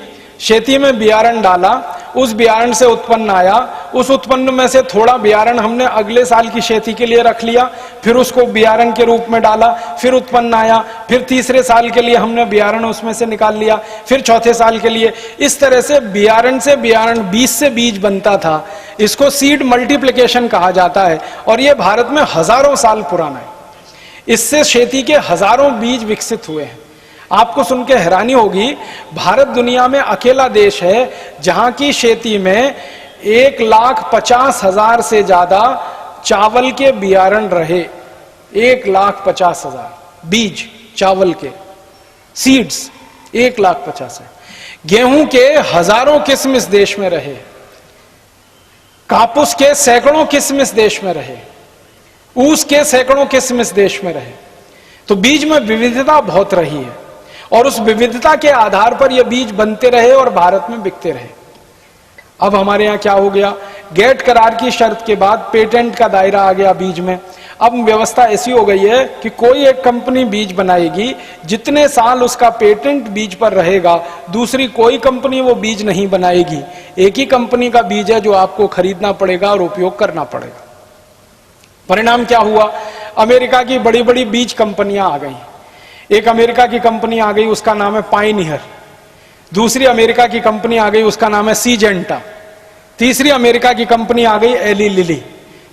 खेती में बियारण डाला, उस बियारण से उत्पन्न आया, उस उत्पन्न में से थोड़ा बियारण हमने अगले साल की खेती के लिए रख लिया, फिर उसको बियारण के रूप में डाला, फिर उत्पन्न आया, फिर तीसरे साल के लिए हमने बियारण उसमें से निकाल लिया, फिर चौथे साल के लिए। इस तरह से बियारण, बीज से बीज बनता था। इसको सीड मल्टीप्लिकेशन कहा जाता है और यह भारत में हजारों साल पुराना है। इससे खेती के हजारों बीज विकसित हुए हैं। आपको सुन के हैरानी होगी, भारत दुनिया में अकेला देश है जहां की खेती में 1,50,000 से ज्यादा चावल के बियारण रहे। 1,50,000 बीज चावल के, सीड्स 1,50,000 है। गेहूं के हजारों किस्म इस देश में रहे, कापूस के सैकड़ों किस्म इस देश में रहे, ऊस के सैकड़ों किस्म इस देश में रहे। तो बीज में विविधता बहुत रही है और उस विविधता के आधार पर ये बीज बनते रहे और भारत में बिकते रहे। अब हमारे यहां क्या हो गया, गेट करार की शर्त के बाद पेटेंट का दायरा आ गया बीज में। अब व्यवस्था ऐसी हो गई है कि कोई एक कंपनी बीज बनाएगी, जितने साल उसका पेटेंट बीज पर रहेगा, दूसरी कोई कंपनी वो बीज नहीं बनाएगी। एक ही कंपनी का बीज है जो आपको खरीदना पड़ेगा और उपयोग करना पड़ेगा। परिणाम क्या हुआ, अमेरिका की बड़ी बड़ी बीज कंपनियां आ गई। एक अमेरिका की कंपनी आ गई, उसका नाम है पायनियर। दूसरी अमेरिका की कंपनी आ गई, उसका नाम है सीजेंटा। तीसरी अमेरिका की कंपनी आ गई एली लिली।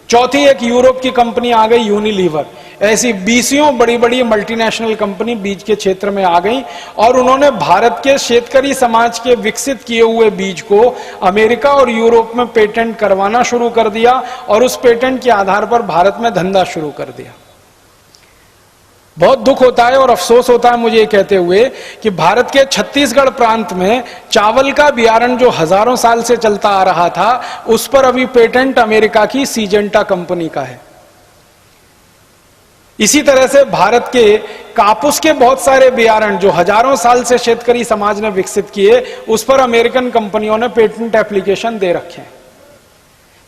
चौथी एक यूरोप की कंपनी आ गई यूनिलीवर। ऐसी 20 बड़ी बड़ी मल्टीनेशनल कंपनी बीज के क्षेत्र में आ गई और उन्होंने भारत के शेतकरी समाज के विकसित किए हुए बीज को अमेरिका और यूरोप में पेटेंट करवाना शुरू कर दिया और उस पेटेंट के आधार पर भारत में धंधा शुरू कर दिया। बहुत दुख होता है और अफसोस होता है मुझे ये कहते हुए कि भारत के छत्तीसगढ़ प्रांत में चावल का बियारण जो हजारों साल से चलता आ रहा था, उस पर अभी पेटेंट अमेरिका की सीजेंटा कंपनी का है। इसी तरह से भारत के कापूस के बहुत सारे बियारण जो हजारों साल से शेतकरी समाज ने विकसित किए, उस पर अमेरिकन कंपनियों ने पेटेंट एप्लीकेशन दे रखे हैं।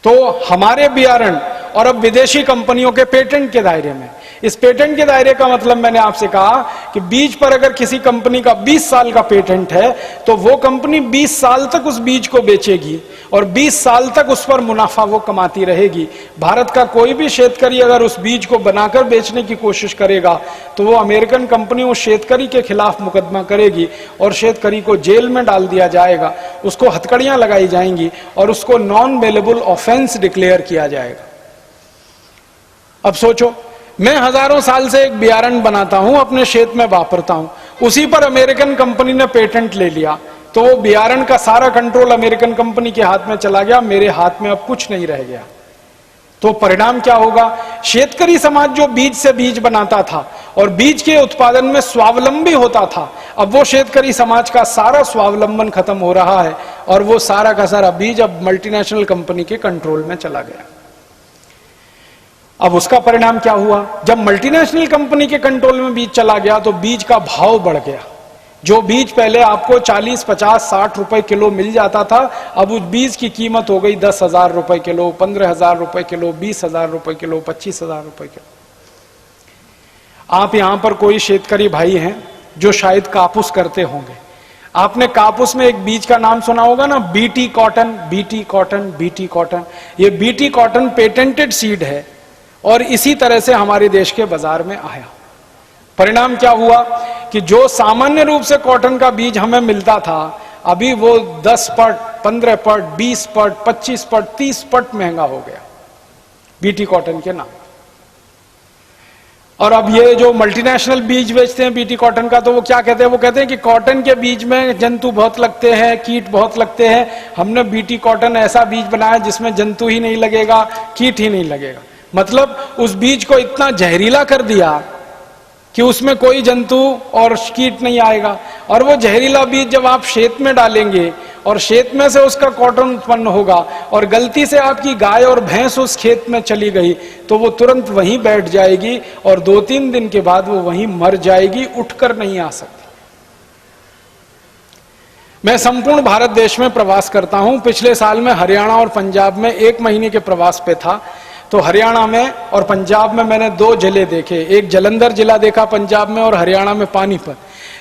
तो हमारे बियारण और अब विदेशी कंपनियों के पेटेंट के दायरे में, इस पेटेंट के दायरे का मतलब मैंने आपसे कहा कि बीज पर अगर किसी कंपनी का 20 साल का पेटेंट है तो वो कंपनी 20 साल तक उस बीज को बेचेगी और 20 साल तक उस पर मुनाफा वो कमाती रहेगी। भारत का कोई भी शेतकरी अगर उस बीज को बनाकर बेचने की कोशिश करेगा तो वो अमेरिकन कंपनी उस शेतकरी के खिलाफ मुकदमा करेगी और शेतकरी को जेल में डाल दिया जाएगा, उसको हथकड़ियां लगाई जाएंगी और उसको नॉन बेलेबल ऑफेंस डिक्लेयर किया जाएगा। अब सोचो, मैं हजारों साल से एक बियारण बनाता हूं, अपने खेत में वापरता हूं, उसी पर अमेरिकन कंपनी ने पेटेंट ले लिया तो वो बियारण का सारा कंट्रोल अमेरिकन कंपनी के हाथ में चला गया, मेरे हाथ में अब कुछ नहीं रह गया। तो परिणाम क्या होगा? शेतकरी समाज जो बीज से बीज बनाता था और बीज के उत्पादन में स्वावलंबी होता था, अब वो शेतकरी समाज का सारा स्वावलंबन खत्म हो रहा है और वो सारा का सारा बीज अब मल्टीनेशनल कंपनी के कंट्रोल में चला गया। अब उसका परिणाम क्या हुआ? जब मल्टीनेशनल कंपनी के कंट्रोल में बीज चला गया तो बीज का भाव बढ़ गया। जो बीज पहले आपको 40, 50, 60 रुपए किलो मिल जाता था, अब उस बीज की कीमत हो गई 10,000 रुपए किलो, 15,000 रुपए किलो, 20,000 रुपए किलो, 25,000 रुपए किलो। आप यहां पर कोई शेतकरी भाई हैं जो शायद कापूस करते होंगे, आपने कापूस में एक बीज का नाम सुना होगा ना, BT cotton, BT cotton, BT cotton. ये बीटी कॉटन पेटेंटेड सीड है और इसी तरह से हमारे देश के बाजार में आया। परिणाम क्या हुआ कि जो सामान्य रूप से कॉटन का बीज हमें मिलता था, अभी वो 10 पट, 15 पट, 20 पट, 25 पट, 30 पट महंगा हो गया बीटी कॉटन के नाम। और अब ये जो मल्टीनेशनल बीज बेचते हैं बीटी कॉटन का, तो वो क्या कहते हैं? वो कहते हैं कि कॉटन के बीज में जंतु बहुत लगते हैं, कीट बहुत लगते हैं, हमने बीटी कॉटन ऐसा बीज बनाया जिसमें जंतु ही नहीं लगेगा, कीट ही नहीं लगेगा। मतलब उस बीज को इतना जहरीला कर दिया कि उसमें कोई जंतु और कीट नहीं आएगा। और वो जहरीला बीज जब आप खेत में डालेंगे और खेत में से उसका कॉटन उत्पन्न होगा और गलती से आपकी गाय और भैंस उस खेत में चली गई तो वो तुरंत वहीं बैठ जाएगी और 2-3 दिन के बाद वो वहीं मर जाएगी, उठकर नहीं आ सकती। मैं संपूर्ण भारत देश में प्रवास करता हूं। पिछले साल में हरियाणा और पंजाब में 1 महीने के प्रवास पे था। तो हरियाणा में और पंजाब में मैंने 2 जिले देखे, एक जलंधर जिला देखा पंजाब में और हरियाणा में पानीपत।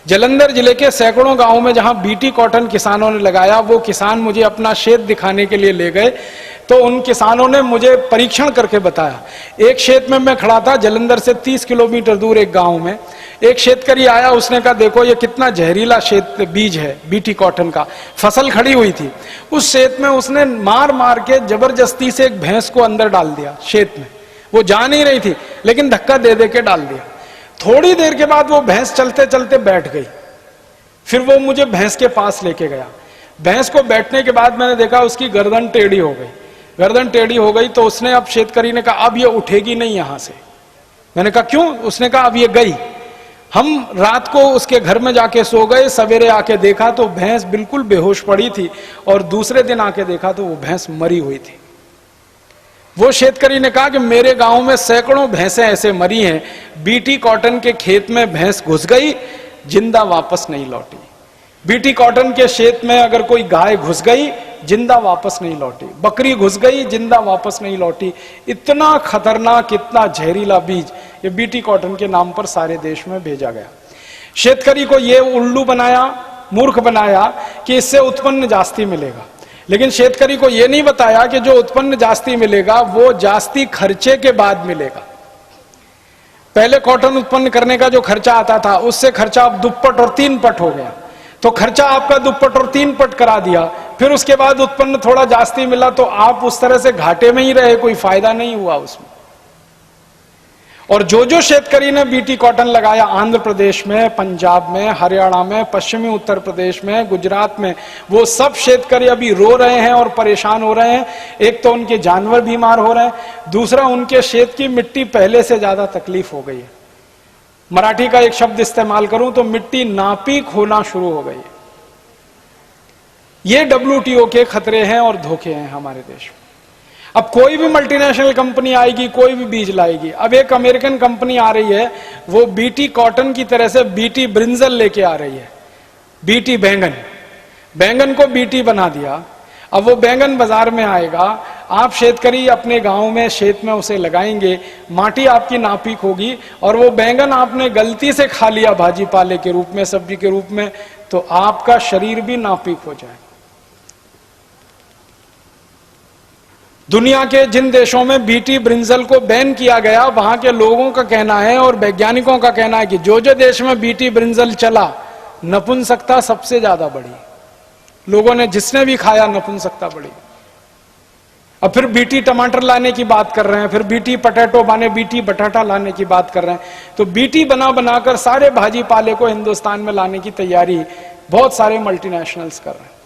जलंधर जिले के सैकड़ों गांवों में जहां बीटी कॉटन किसानों ने लगाया, वो किसान मुझे अपना खेत दिखाने के लिए ले गए। तो उन किसानों ने मुझे परीक्षण करके बताया। एक खेत में मैं खड़ा था जलंधर से 30 किलोमीटर दूर एक गांव में। एक शेतकरी आया, उसने कहा देखो ये कितना जहरीला बीज है बीटी कॉटन का। फसल खड़ी हुई थी, उस खेत में उसने मार मार के जबरदस्ती से एक भैंस को अंदर डाल दिया खेत में। वो जा नहीं रही थी लेकिन धक्का दे दे के डाल दिया। थोड़ी देर के बाद वो भैंस चलते चलते बैठ गई। फिर वो मुझे भैंस के पास लेके गया। भैंस को बैठने के बाद मैंने देखा उसकी गर्दन टेढ़ी हो गई। गर्दन टेढ़ी हो गई तो उसने, अब शेतकरी ने कहा अब ये उठेगी नहीं यहां से। मैंने कहा क्यों? उसने कहा अब ये गई। हम रात को उसके घर में जाके सो गए, सवेरे आके देखा तो भैंस बिल्कुल बेहोश पड़ी थी और दूसरे दिन आके देखा तो वो भैंस मरी हुई थी। वो शेतकरी ने कहा कि मेरे गांव में सैकड़ों भैंसें ऐसे मरी हैं, बीटी कॉटन के खेत में भैंस घुस गई, जिंदा वापस नहीं लौटी। बीटी कॉटन के खेत में अगर कोई गाय घुस गई, जिंदा वापस नहीं लौटी। बकरी घुस गई, जिंदा वापस नहीं लौटी। इतना खतरनाक, इतना जहरीला बीज ये बीटी कॉटन के नाम पर सारे देश में भेजा गया। शेतकरी को ये उल्लू बनाया, मूर्ख बनाया कि इससे उत्पन्न जास्ती मिलेगा। लेकिन शेतकरी को यह नहीं बताया कि जो उत्पन्न जास्ती मिलेगा वो जास्ती खर्चे के बाद मिलेगा। पहले कॉटन उत्पन्न करने का जो खर्चा आता था उससे खर्चा अब 2 पट और 3 पट हो गया। तो खर्चा आपका 2 पट और 3 पट करा दिया। फिर उसके बाद उत्पन्न थोड़ा जास्ती मिला तो आप उस तरह से घाटे में ही रहे, कोई फायदा नहीं हुआ उसमें। और जो शेतकरी ने बीटी कॉटन लगाया आंध्र प्रदेश में, पंजाब में, हरियाणा में, पश्चिमी उत्तर प्रदेश में, गुजरात में, वो सब शेतकरी अभी रो रहे हैं और परेशान हो रहे हैं। एक तो उनके जानवर बीमार हो रहे हैं, दूसरा उनके खेत की मिट्टी पहले से ज्यादा तकलीफ हो गई है। मराठी का एक शब्द इस्तेमाल करूं तो मिट्टी नापीक होना शुरू हो गई है। ये WTO के खतरे हैं और धोखे हैं हमारे देश में। अब कोई भी मल्टीनेशनल कंपनी आएगी, कोई भी बीज लाएगी। अब एक अमेरिकन कंपनी आ रही है, वो बीटी कॉटन की तरह से बीटी ब्रिंजल लेके आ रही है। बीटी बैंगन, बैंगन को बीटी बना दिया। अब वो बैंगन बाजार में आएगा, आप शेतकरी अपने गांव में खेत में उसे लगाएंगे, माटी आपकी नापीक होगी और वो बैंगन आपने गलती से खा लिया भाजी पाले के रूप में, सब्जी के रूप में, तो आपका शरीर भी नापीक हो जाए। दुनिया के जिन देशों में बीटी ब्रिंजल को बैन किया गया, वहां के लोगों का कहना है और वैज्ञानिकों का कहना है कि जो देश में बीटी ब्रिंजल चला, नपुंसकता सबसे ज्यादा बढ़ी। लोगों ने जिसने भी खाया नपुंसकता बढ़ी। अब फिर बीटी टमाटर लाने की बात कर रहे हैं, फिर बीटी पटेटो माने बीटी बटाटा लाने की बात कर रहे हैं। तो बीटी बना बनाकर सारे भाजी पाले को हिंदुस्तान में लाने की तैयारी बहुत सारे मल्टीनेशनल्स कर रहे हैं।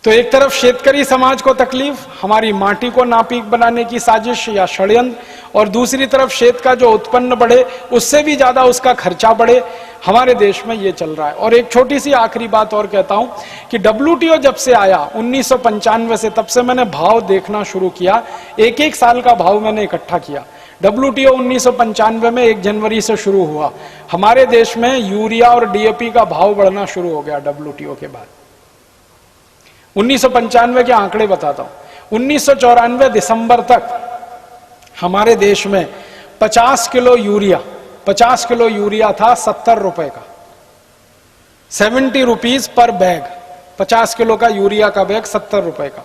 तो एक तरफ शेतकरी समाज को तकलीफ, हमारी माटी को नापीक बनाने की साजिश या षड्यंत्र, और दूसरी तरफ शेत का जो उत्पन्न बढ़े उससे भी ज्यादा उसका खर्चा बढ़े, हमारे देश में ये चल रहा है। और एक छोटी सी आखिरी बात और कहता हूं कि WTO जब से आया 1995 से, तब से मैंने भाव देखना शुरू किया, एक एक साल का भाव मैंने इकट्ठा किया। WTO 1995 में 1 जनवरी से शुरू हुआ, हमारे देश में यूरिया और DAP का भाव बढ़ना शुरू हो गया WTO के बाद। 1995 के आंकड़े बताता हूं। 1994 दिसंबर तक हमारे देश में 50 किलो यूरिया था 70 रुपए का, 70 रुपीज पर बैग। 50 किलो का यूरिया का बैग 70 रुपए का।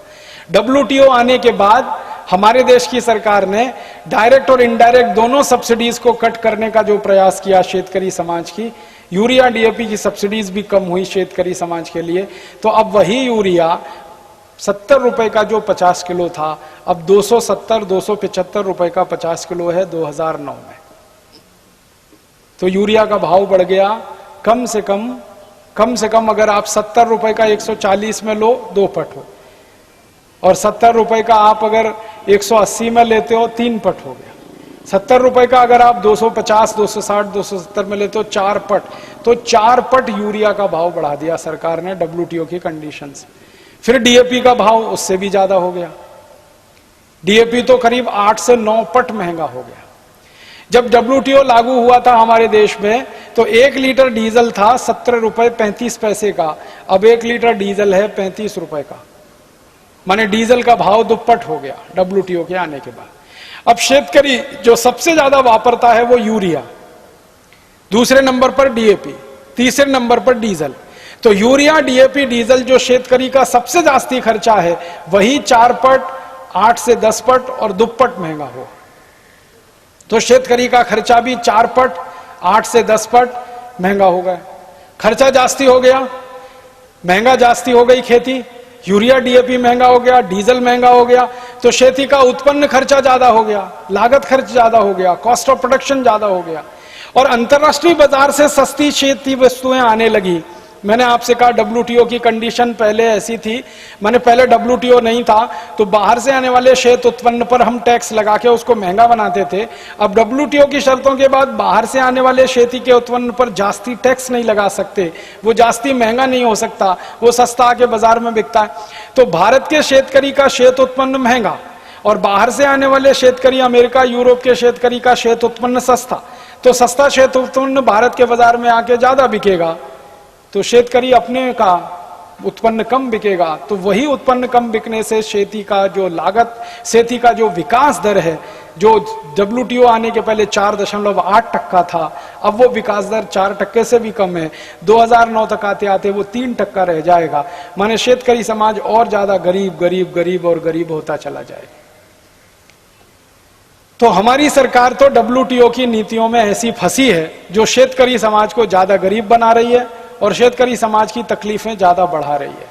WTO आने के बाद हमारे देश की सरकार ने डायरेक्ट और इनडायरेक्ट दोनों सब्सिडीज को कट करने का जो प्रयास किया शेतकरी समाज की, यूरिया DAP की सब्सिडीज भी कम हुई शेतकरी समाज के लिए। तो अब वही यूरिया 70 रुपए का जो 50 किलो था, अब 270-275 रुपए का 50 किलो है 2009 में। तो यूरिया का भाव बढ़ गया कम से कम अगर आप 70 रुपए का 140 में लो 2 पट हो, और 70 रुपए का आप अगर 180 में लेते हो 3 पट हो गया। 70 रुपए का अगर आप 250, 260, 270 में लेते हो 4 पट, तो 4 पट यूरिया का भाव बढ़ा दिया सरकार ने WTO की कंडीशन से। फिर DAP का भाव उससे भी ज्यादा हो गया। DAP तो करीब 8 से 9 पट महंगा हो गया। जब WTO लागू हुआ था हमारे देश में तो 1 लीटर डीजल था 17 रुपए 35 पैसे का, अब 1 लीटर डीजल है 35 रुपए का, माने डीजल का भाव दुप्पट हो गया WTO के आने के बाद। अब शेतकरी जो सबसे ज्यादा वापरता है वो यूरिया, दूसरे नंबर पर DAP, तीसरे नंबर पर डीजल। तो यूरिया, DAP, डीजल जो शेतकरी का सबसे जास्ती खर्चा है, वही 4 पट, 8 से 10 पट और दुप्पट महंगा हो। तो शेतकरी का खर्चा भी 4 पट, 8 से 10 पट महंगा हो गया। खर्चा जास्ती हो गया, महंगा जास्ती हो गई खेती, यूरिया DAP महंगा हो गया, डीजल महंगा हो गया, तो खेती का उत्पन्न खर्चा ज्यादा हो गया, लागत खर्च ज्यादा हो गया, कॉस्ट ऑफ प्रोडक्शन ज्यादा हो गया, और अंतरराष्ट्रीय बाजार से सस्ती खेती वस्तुएं आने लगी। मैंने आपसे कहा WTO की कंडीशन पहले ऐसी थी, मैंने पहले WTO नहीं था तो बाहर से आने वाले शेत उत्पन्न पर हम टैक्स लगा के उसको महंगा बनाते थे। अब WTO की शर्तों के बाद बाहर से आने वाले खेती के उत्पन्न पर जास्ती टैक्स नहीं लगा सकते, वो जास्ती महंगा नहीं हो सकता, वो सस्ता आके बाजार में बिकता है। तो भारत के शेतकरी का शेत उत्पन्न महंगा और बाहर से आने वाले शेतकरी, अमेरिका यूरोप के शेतकरी का शेत उत्पन्न सस्ता, तो सस्ता शेत उत्पन्न भारत के बाजार में आके ज्यादा बिकेगा, तो शेतकरी अपने का उत्पन्न कम बिकेगा। तो वही उत्पन्न कम बिकने से खेती का जो लागत, खेती का जो विकास दर है, जो WTO आने के पहले 4.8% था, अब वो विकास दर 4% से भी कम है। 2009 तक आते आते वो 3% रह जाएगा। माने शेतकरी समाज और ज्यादा गरीब और गरीब होता चला जाएगा। तो हमारी सरकार तो WTO की नीतियों में ऐसी फंसी है जो शेतकरी समाज को ज्यादा गरीब बना रही है और शेतकरी समाज की तकलीफें ज्यादा बढ़ा रही है।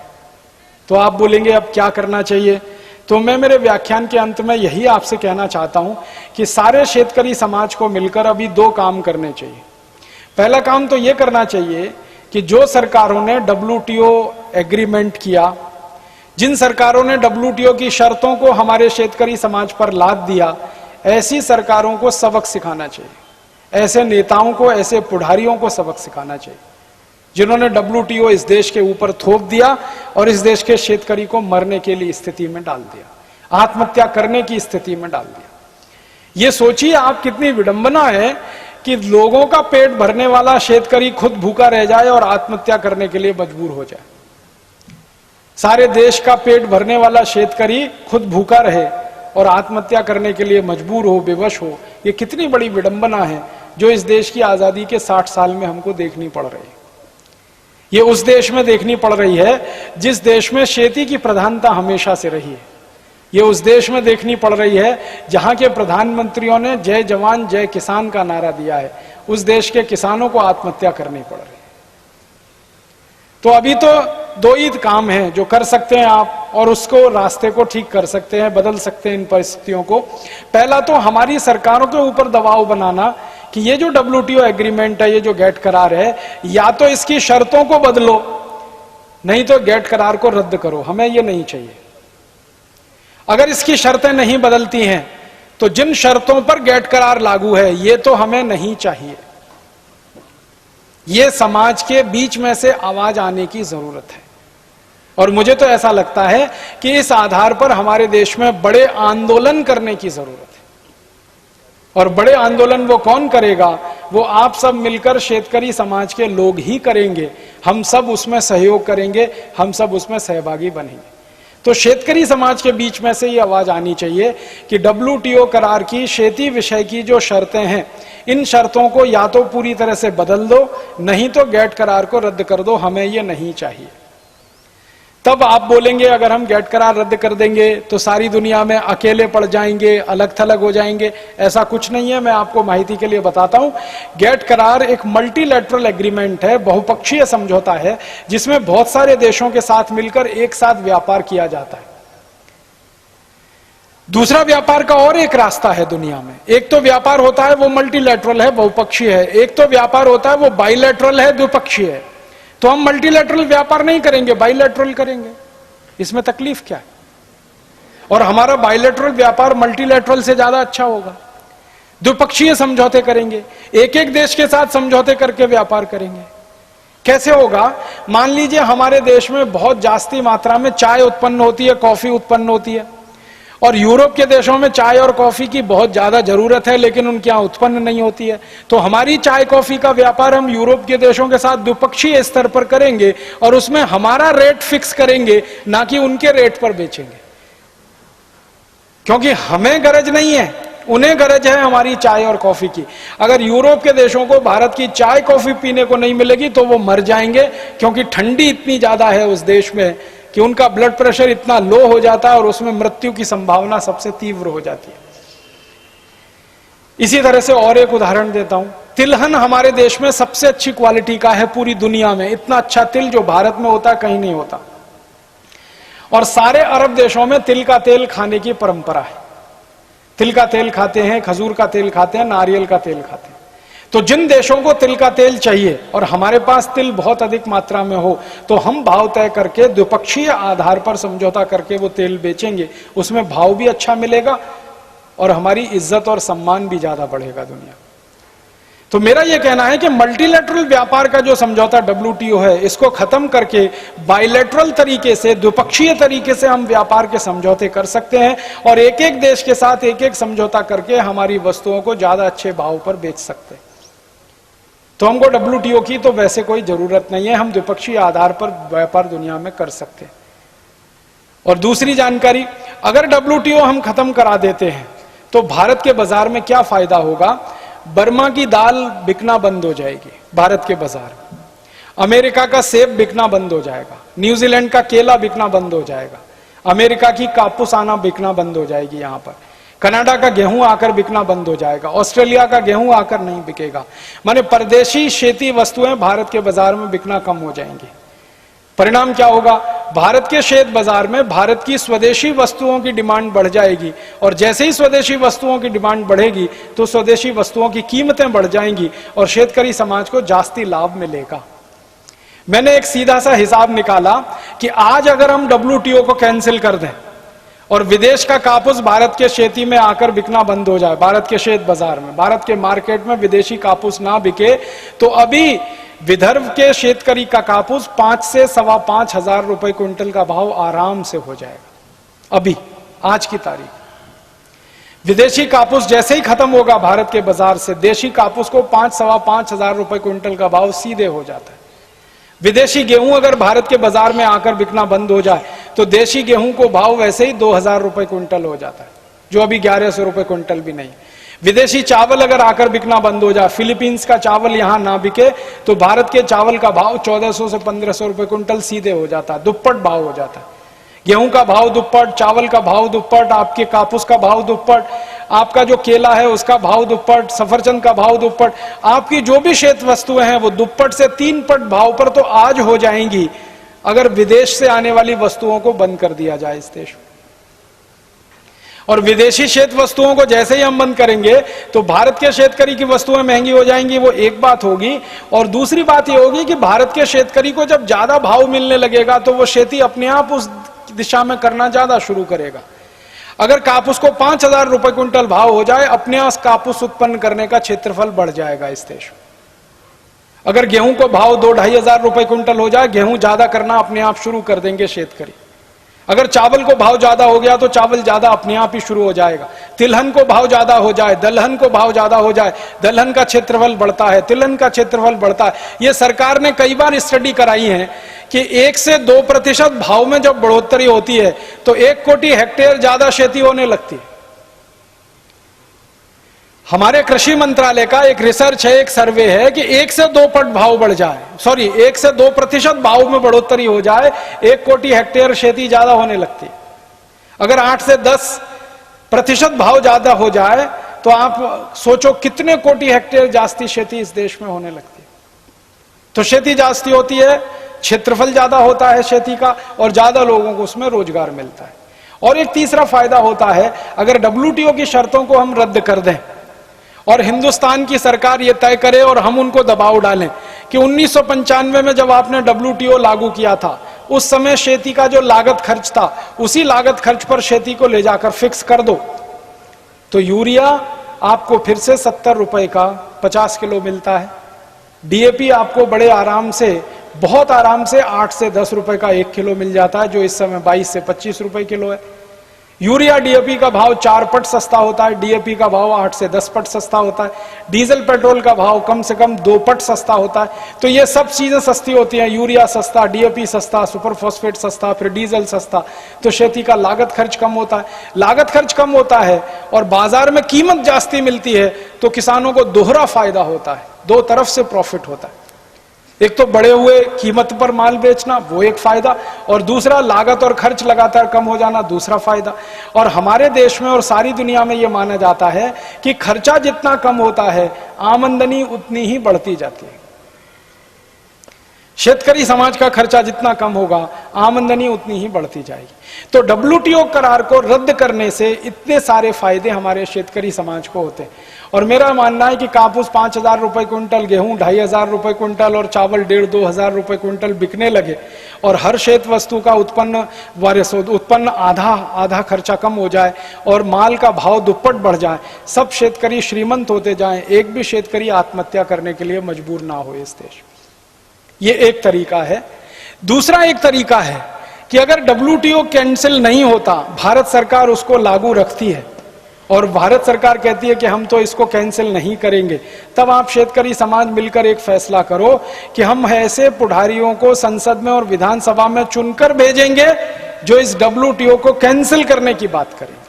तो आप बोलेंगे अब क्या करना चाहिए? तो मैं मेरे व्याख्यान के अंत में यही आपसे कहना चाहता हूं कि सारे शेतकरी समाज को मिलकर अभी 2 काम करने चाहिए। पहला काम तो यह करना चाहिए कि जो सरकारों ने WTO एग्रीमेंट किया, जिन सरकारों ने WTO की शर्तों को हमारे शेतकरी समाज पर लाद दिया, ऐसी सरकारों को सबक सिखाना चाहिए। ऐसे नेताओं को, ऐसे पुढ़ारियों को सबक सिखाना चाहिए जिन्होंने WTO इस देश के ऊपर थोप दिया और इस देश के शेतकरी को मरने के लिए स्थिति में डाल दिया, आत्महत्या करने की स्थिति में डाल दिया। ये सोचिए आप, कितनी विडंबना है कि लोगों का पेट भरने वाला शेतकरी खुद भूखा रह जाए और आत्महत्या करने के लिए मजबूर हो जाए। सारे देश का पेट भरने वाला शेतकरी खुद भूखा रहे और आत्महत्या करने के लिए मजबूर हो, बेवश हो। ये कितनी बड़ी विडंबना है जो इस देश की आजादी के 60 साल में हमको देखनी पड़ रही है। ये उस देश में देखनी पड़ रही है जिस देश में खेती की प्रधानता हमेशा से रही है। ये उस देश में देखनी पड़ रही है जहां के प्रधानमंत्रियों ने जय जवान जय किसान का नारा दिया है। उस देश के किसानों को आत्महत्या करनी पड़ रही है। तो अभी तो 2 ही काम हैं जो कर सकते हैं आप, और उसको रास्ते को ठीक कर सकते हैं, बदल सकते हैं इन परिस्थितियों को। पहला तो हमारी सरकारों के ऊपर दबाव बनाना कि ये जो WTO एग्रीमेंट है, ये जो गेट करार है, या तो इसकी शर्तों को बदलो, नहीं तो गेट करार को रद्द करो, हमें ये नहीं चाहिए। अगर इसकी शर्तें नहीं बदलती हैं तो जिन शर्तों पर गेट करार लागू है ये तो हमें नहीं चाहिए। ये समाज के बीच में से आवाज आने की जरूरत है और मुझे तो ऐसा लगता है कि इस आधार पर हमारे देश में बड़े आंदोलन करने की जरूरत है। और बड़े आंदोलन वो कौन करेगा? वो आप सब मिलकर शेतकरी समाज के लोग ही करेंगे। हम सब उसमें सहयोग करेंगे, हम सब उसमें सहभागी बनेंगे। तो शेतकरी समाज के बीच में से ये आवाज आनी चाहिए कि WTO करार की खेती विषय की जो शर्तें हैं, इन शर्तों को या तो पूरी तरह से बदल दो, नहीं तो गेट करार को रद्द कर दो, हमें ये नहीं चाहिए। तब आप बोलेंगे अगर हम गेट करार रद्द कर देंगे तो सारी दुनिया में अकेले पड़ जाएंगे, अलग थलग हो जाएंगे। ऐसा कुछ नहीं है। मैं आपको माहिती के लिए बताता हूं, गेट करार एक मल्टीलैटरल एग्रीमेंट है, बहुपक्षीय समझौता है, जिसमें बहुत सारे देशों के साथ मिलकर एक साथ व्यापार किया जाता है। दूसरा व्यापार का और एक रास्ता है दुनिया में। एक तो व्यापार होता है वो मल्टीलैटरल है, बहुपक्षीय है। एक तो व्यापार होता है वो बाइलैटरल है, द्विपक्षीय है। तो हम मल्टीलैटरल व्यापार नहीं करेंगे, बाइलैटरल करेंगे। इसमें तकलीफ क्या है? और हमारा बाइलैटरल व्यापार मल्टीलैटरल से ज्यादा अच्छा होगा। द्विपक्षीय समझौते करेंगे, एक एक देश के साथ समझौते करके व्यापार करेंगे। कैसे होगा? मान लीजिए हमारे देश में बहुत जास्ती मात्रा में चाय उत्पन्न होती है, कॉफी उत्पन्न होती है, और यूरोप के देशों में चाय और कॉफी की बहुत ज्यादा जरूरत है, लेकिन उनके यहां उत्पन्न नहीं होती है। तो हमारी चाय कॉफी का व्यापार हम यूरोप के देशों के साथ द्विपक्षीय स्तर पर करेंगे और उसमें हमारा रेट फिक्स करेंगे, ना कि उनके रेट पर बेचेंगे। क्योंकि हमें गरज नहीं है, उन्हें गरज है हमारी चाय और कॉफी की। अगर यूरोप के देशों को भारत की चाय कॉफी पीने को नहीं मिलेगी तो वो मर जाएंगे, क्योंकि ठंडी इतनी ज्यादा है उस देश में कि उनका ब्लड प्रेशर इतना लो हो जाता है और उसमें मृत्यु की संभावना सबसे तीव्र हो जाती है। इसी तरह से और एक उदाहरण देता हूं। तिलहन हमारे देश में सबसे अच्छी क्वालिटी का है पूरी दुनिया में। इतना अच्छा तिल जो भारत में होता कहीं नहीं होता। और सारे अरब देशों में तिल का तेल खाने की परंपरा है। तिल का तेल खाते हैं, खजूर का तेल खाते हैं, नारियल का तेल खाते हैं। तो जिन देशों को तिल का तेल चाहिए और हमारे पास तिल बहुत अधिक मात्रा में हो, तो हम भाव तय करके द्विपक्षीय आधार पर समझौता करके वो तेल बेचेंगे। उसमें भाव भी अच्छा मिलेगा और हमारी इज्जत और सम्मान भी ज्यादा बढ़ेगा दुनिया। तो मेरा यह कहना है कि मल्टीलैटरल व्यापार का जो समझौता WTO है, इसको खत्म करके बाइलैटरल तरीके से, द्विपक्षीय तरीके से हम व्यापार के समझौते कर सकते हैं और एक एक देश के साथ एक एक समझौता करके हमारी वस्तुओं को ज्यादा अच्छे भाव पर बेच सकते हैं। तो हमको WTO की तो वैसे कोई जरूरत नहीं है, हम द्विपक्षीय आधार पर व्यापार दुनिया में कर सकते हैं। और दूसरी जानकारी, अगर WTO हम खत्म करा देते हैं तो भारत के बाजार में क्या फायदा होगा? बर्मा की दाल बिकना बंद हो जाएगी भारत के बाजार में, अमेरिका का सेब बिकना बंद हो जाएगा, न्यूजीलैंड का केला बिकना बंद हो जाएगा, अमेरिका की कापूस आना बिकना बंद हो जाएगी यहां पर, कनाडा का गेहूं आकर बिकना बंद हो जाएगा, ऑस्ट्रेलिया का गेहूं आकर नहीं बिकेगा। माने परदेशी खेती वस्तुएं भारत के बाजार में बिकना कम हो जाएंगी। परिणाम क्या होगा? भारत के शेत बाजार में भारत की स्वदेशी वस्तुओं की डिमांड बढ़ जाएगी और जैसे ही स्वदेशी वस्तुओं की डिमांड बढ़ेगी तो स्वदेशी वस्तुओं की कीमतें बढ़ जाएंगी और शेतकरी समाज को जास्ती लाभ मिलेगा। मैंने एक सीधा सा हिसाब निकाला कि आज अगर हम WTO को कैंसिल कर दें और विदेश का कापूस भारत के खेती में आकर बिकना बंद हो जाए, भारत के शेत बाजार में, भारत के मार्केट में विदेशी कापूस ना बिके, तो अभी विदर्भ के शेतकरी का कापूस 5 से 5.25 हजार रुपए क्विंटल का भाव आराम से हो जाएगा। अभी आज की तारीख विदेशी कापूस जैसे ही खत्म होगा भारत के बाजार से, देशी कापूस को 5-5.25 हजार रुपए क्विंटल का भाव सीधे हो जाता है। विदेशी गेहूं अगर भारत के बाजार में आकर बिकना बंद हो जाए तो देशी गेहूं को भाव वैसे ही 2000 रुपए क्विंटल हो जाता है, जो अभी 1100 रुपए क्विंटल भी नहीं। विदेशी चावल अगर आकर बिकना बंद हो जाए, फिलीपींस का चावल यहां ना बिके तो भारत के चावल का भाव 1400 से 1500 रुपए क्विंटल सीधे हो जाता है, दुप्पट भाव हो जाता है। गेहूं का भाव दुप्पट, चावल का भाव दुप्पट, आपके कापूस का भाव दुप्पट, आपका जो केला है उसका भाव दुप्पट, सफरचंद का भाव दुप्पट, आपकी जो भी शेत वस्तुएं हैं वो दुप्पट से 3 पट भाव पर तो आज हो जाएंगी अगर विदेश से आने वाली वस्तुओं को बंद कर दिया जाए इस देश में। और विदेशी श्वेत वस्तुओं को जैसे ही हम बंद करेंगे तो भारत के शेतकरी की वस्तुएं महंगी हो जाएंगी, वो एक बात होगी। और दूसरी बात ये होगी कि भारत के शेतकरी को जब ज्यादा भाव मिलने लगेगा तो वो खेती अपने आप उस दिशा में करना ज्यादा शुरू करेगा। अगर कापूस को 5,000 रुपए क्विंटल भाव हो जाए, अपने आप कापूस उत्पन्न करने का क्षेत्रफल बढ़ जाएगा इस देश में। अगर गेहूं को भाव 2-2.5 हजार रुपए क्विंटल हो जाए, गेहूं ज्यादा करना अपने आप शुरू कर देंगे शेतकरी। अगर चावल को भाव ज्यादा हो गया तो चावल ज्यादा अपने आप ही शुरू हो जाएगा। तिलहन को भाव ज्यादा हो जाए, दलहन को भाव ज्यादा हो जाए, दलहन का क्षेत्रफल बढ़ता है, तिलहन का क्षेत्रफल बढ़ता है। ये सरकार ने कई बार स्टडी कराई है कि 1 से 2% भाव में जब बढ़ोतरी होती है तो 1 कोटि हेक्टेयर ज्यादा खेती होने लगती है। हमारे कृषि मंत्रालय का एक रिसर्च है, एक सर्वे है कि 1 से 2 पट भाव बढ़ जाए, 1 से 2% भाव में बढ़ोतरी हो जाए, 1 कोटि हेक्टेयर खेती ज्यादा होने लगती है। अगर 8 से 10% भाव ज्यादा हो जाए तो आप सोचो कितने कोटि हेक्टेयर जास्ती खेती इस देश में होने लगती है। तो खेती जास्ती होती है, क्षेत्रफल ज्यादा होता है खेती का, और ज्यादा लोगों को उसमें रोजगार मिलता है। और एक तीसरा फायदा होता है, अगर WTO की शर्तों को हम रद्द कर दें और हिंदुस्तान की सरकार ये तय करे और हम उनको दबाव डालें कि 1995 में जब आपने WTO लागू किया था, उस समय खेती का जो लागत खर्च था, उसी लागत खर्च पर खेती को ले जाकर फिक्स कर दो, तो यूरिया आपको फिर से 70 रुपए का 50 किलो मिलता है। DAP आपको बड़े आराम से, बहुत आराम से 8 से 10 रुपए का 1 किलो मिल जाता है, जो इस समय 22 से 25 रुपए किलो है। यूरिया DAP का भाव 4 पट सस्ता होता है, DAP का भाव 8 से 10 पट सस्ता होता है, डीजल पेट्रोल का भाव कम से कम 2 पट सस्ता होता है। तो ये सब चीजें सस्ती होती हैं, यूरिया सस्ता, DAP सस्ता, सुपर फॉस्फेट सस्ता, फिर डीजल सस्ता, तो खेती का लागत खर्च कम होता है। लागत खर्च कम होता है और बाजार में कीमत जास्ती मिलती है, तो किसानों को दोहरा फायदा होता है, 2 तरफ से प्रॉफिट होता है। एक तो बढ़े हुए कीमत पर माल बेचना, वो एक फायदा, और दूसरा लागत और खर्च लगातार कम हो जाना, दूसरा फायदा। और हमारे देश में और सारी दुनिया में यह माना जाता है कि खर्चा जितना कम होता है, आमदनी उतनी ही बढ़ती जाती है। शेतकरी समाज का खर्चा जितना कम होगा, आमदनी उतनी ही बढ़ती जाएगी। तो WTO करार को रद्द करने से इतने सारे फायदे हमारे शेतकरी समाज को होते हैं। और मेरा मानना है कि कापूस 5,000 रुपए क्विंटल, गेहूं 2,500 रुपए क्विंटल और चावल 1,500-2,000 रुपए क्विंटल बिकने लगे और हर श्वेत वस्तु का उत्पन्न आधा खर्चा कम हो जाए और माल का भाव दुप्पट बढ़ जाए, सब शेतकरी श्रीमंत होते जाएं, एक भी शेतकरी आत्महत्या करने के लिए मजबूर ना हो इस देश। ये एक तरीका है। दूसरा एक तरीका है कि अगर WTO कैंसिल नहीं होता, भारत सरकार उसको लागू रखती है और भारत सरकार कहती है कि हम तो इसको कैंसिल नहीं करेंगे, तब आप शेतकरी समाज मिलकर एक फैसला करो कि हम ऐसे पुढ़ारियों को संसद में और विधानसभा में चुनकर भेजेंगे जो इस WTO को कैंसिल करने की बात करेंगे।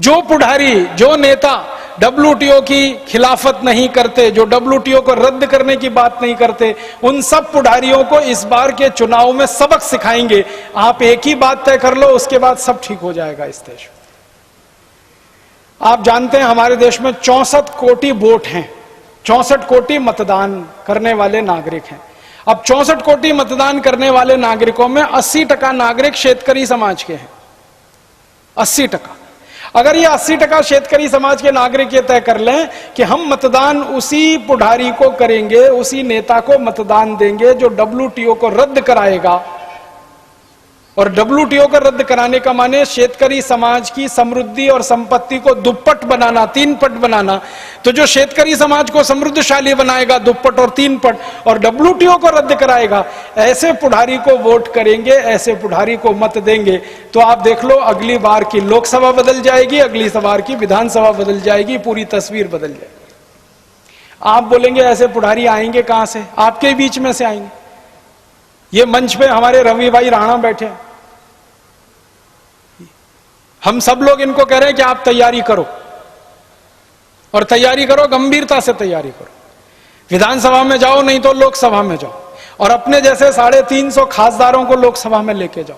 जो पुढ़ारी, जो नेता WTO की खिलाफत नहीं करते, जो WTO को रद्द करने की बात नहीं करते, उन सब पुढ़ारियों को इस बार के चुनाव में सबक सिखाएंगे। आप एक ही बात तय कर लो, उसके बाद सब ठीक हो जाएगा इस देश में। आप जानते हैं हमारे देश में 64 कोटि वोट हैं, 64 कोटि मतदान करने वाले नागरिक हैं। अब 64 कोटि मतदान करने वाले नागरिकों में 80% नागरिक शेतकरी समाज के हैं, 80%। अगर ये 80% शेतकरी समाज के नागरिक ये तय कर लें कि हम मतदान उसी पुढ़ारी को करेंगे, उसी नेता को मतदान देंगे जो WTO को रद्द कराएगा, और WTO को रद्द कराने का माने शेतकरी समाज की समृद्धि और संपत्ति को दुप्पट बनाना, 3 पट बनाना, तो जो शेतकरी समाज को समृद्धशाली बनाएगा दुप्पट और 3 पट, और WTO को रद्द कराएगा, ऐसे पुढ़ारी को वोट करेंगे, ऐसे पुढ़ारी को मत देंगे, तो आप देख लो अगली बार की लोकसभा बदल जाएगी, अगली बार की विधानसभा बदल जाएगी, पूरी तस्वीर बदल जाएगी। आप बोलेंगे ऐसे पुढ़ारी आएंगे कहां से? आपके बीच में से आएंगे। ये मंच पे हमारे रवि भाई राणा बैठे हैं, हम सब लोग इनको कह रहे हैं कि आप तैयारी करो, और तैयारी करो, गंभीरता से तैयारी करो। विधानसभा में जाओ, नहीं तो लोकसभा में जाओ, और अपने जैसे 350 खासदारों को लोकसभा में लेके जाओ,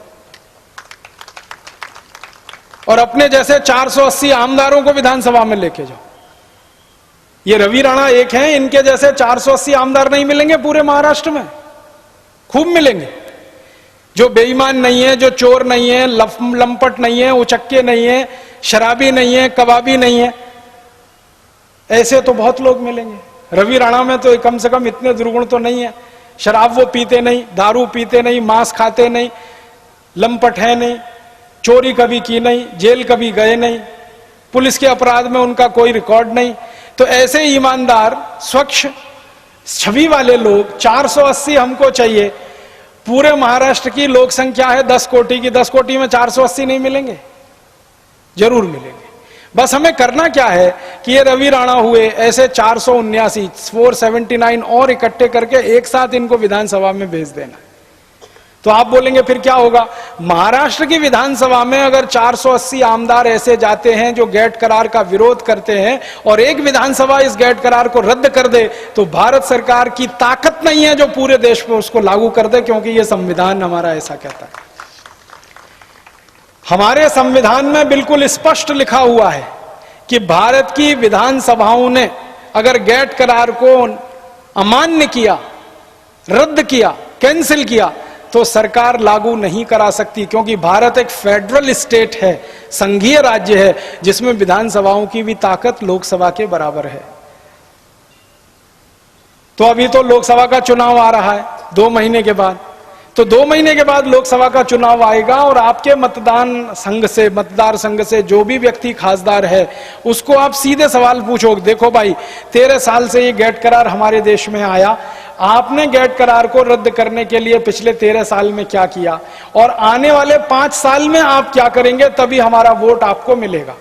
और अपने जैसे 480 आमदारों को विधानसभा में लेके जाओ। ये रवि राणा एक हैं, इनके जैसे 480 आमदार नहीं मिलेंगे पूरे महाराष्ट्र में, खूब मिलेंगे। जो बेईमान नहीं है, जो चोर नहीं है, लंपट नहीं है, उचक्के नहीं है, शराबी नहीं है, कबाबी नहीं है, ऐसे तो बहुत लोग मिलेंगे। रवि राणा में तो कम से कम इतने दुर्गुण तो नहीं है। शराब वो पीते नहीं, दारू पीते नहीं, मांस खाते नहीं, लंपट है नहीं, चोरी कभी की नहीं, जेल कभी गए नहीं, पुलिस के अपराध में उनका कोई रिकॉर्ड नहीं। तो ऐसे ईमानदार स्वच्छ छवि वाले लोग 480 हमको चाहिए। पूरे महाराष्ट्र की लोक संख्या है 10 कोटि की, 10 कोटि में 480 नहीं मिलेंगे? जरूर मिलेंगे। बस हमें करना क्या है कि ये रवि राणा हुए, ऐसे 479 और इकट्ठे करके एक साथ इनको विधानसभा में भेज देना। तो आप बोलेंगे फिर क्या होगा? महाराष्ट्र की विधानसभा में अगर 480 आमदार ऐसे जाते हैं जो गेट करार का विरोध करते हैं और एक विधानसभा इस गेट करार को रद्द कर दे, तो भारत सरकार की ताकत नहीं है जो पूरे देश में उसको लागू कर दे, क्योंकि यह संविधान हमारा ऐसा कहता है। हमारे संविधान में बिल्कुल स्पष्ट लिखा हुआ है कि भारत की विधानसभाओं ने अगर गेट करार को अमान्य किया, रद्द किया, कैंसिल किया, तो सरकार लागू नहीं करा सकती, क्योंकि भारत एक फेडरल स्टेट है, संघीय राज्य है, जिसमें विधानसभाओं की भी ताकत लोकसभा के बराबर है। तो अभी तो लोकसभा का चुनाव आ रहा है 2 महीने के बाद, तो 2 महीने के बाद लोकसभा का चुनाव आएगा और आपके मतदार संघ से जो भी व्यक्ति खासदार है उसको आप सीधे सवाल पूछोगे, देखो भाई 13 साल से ये गेट करार हमारे देश में आया, आपने गेट करार को रद्द करने के लिए पिछले 13 साल में क्या किया और आने वाले 5 साल में आप क्या करेंगे, तभी हमारा वोट आपको मिलेगा।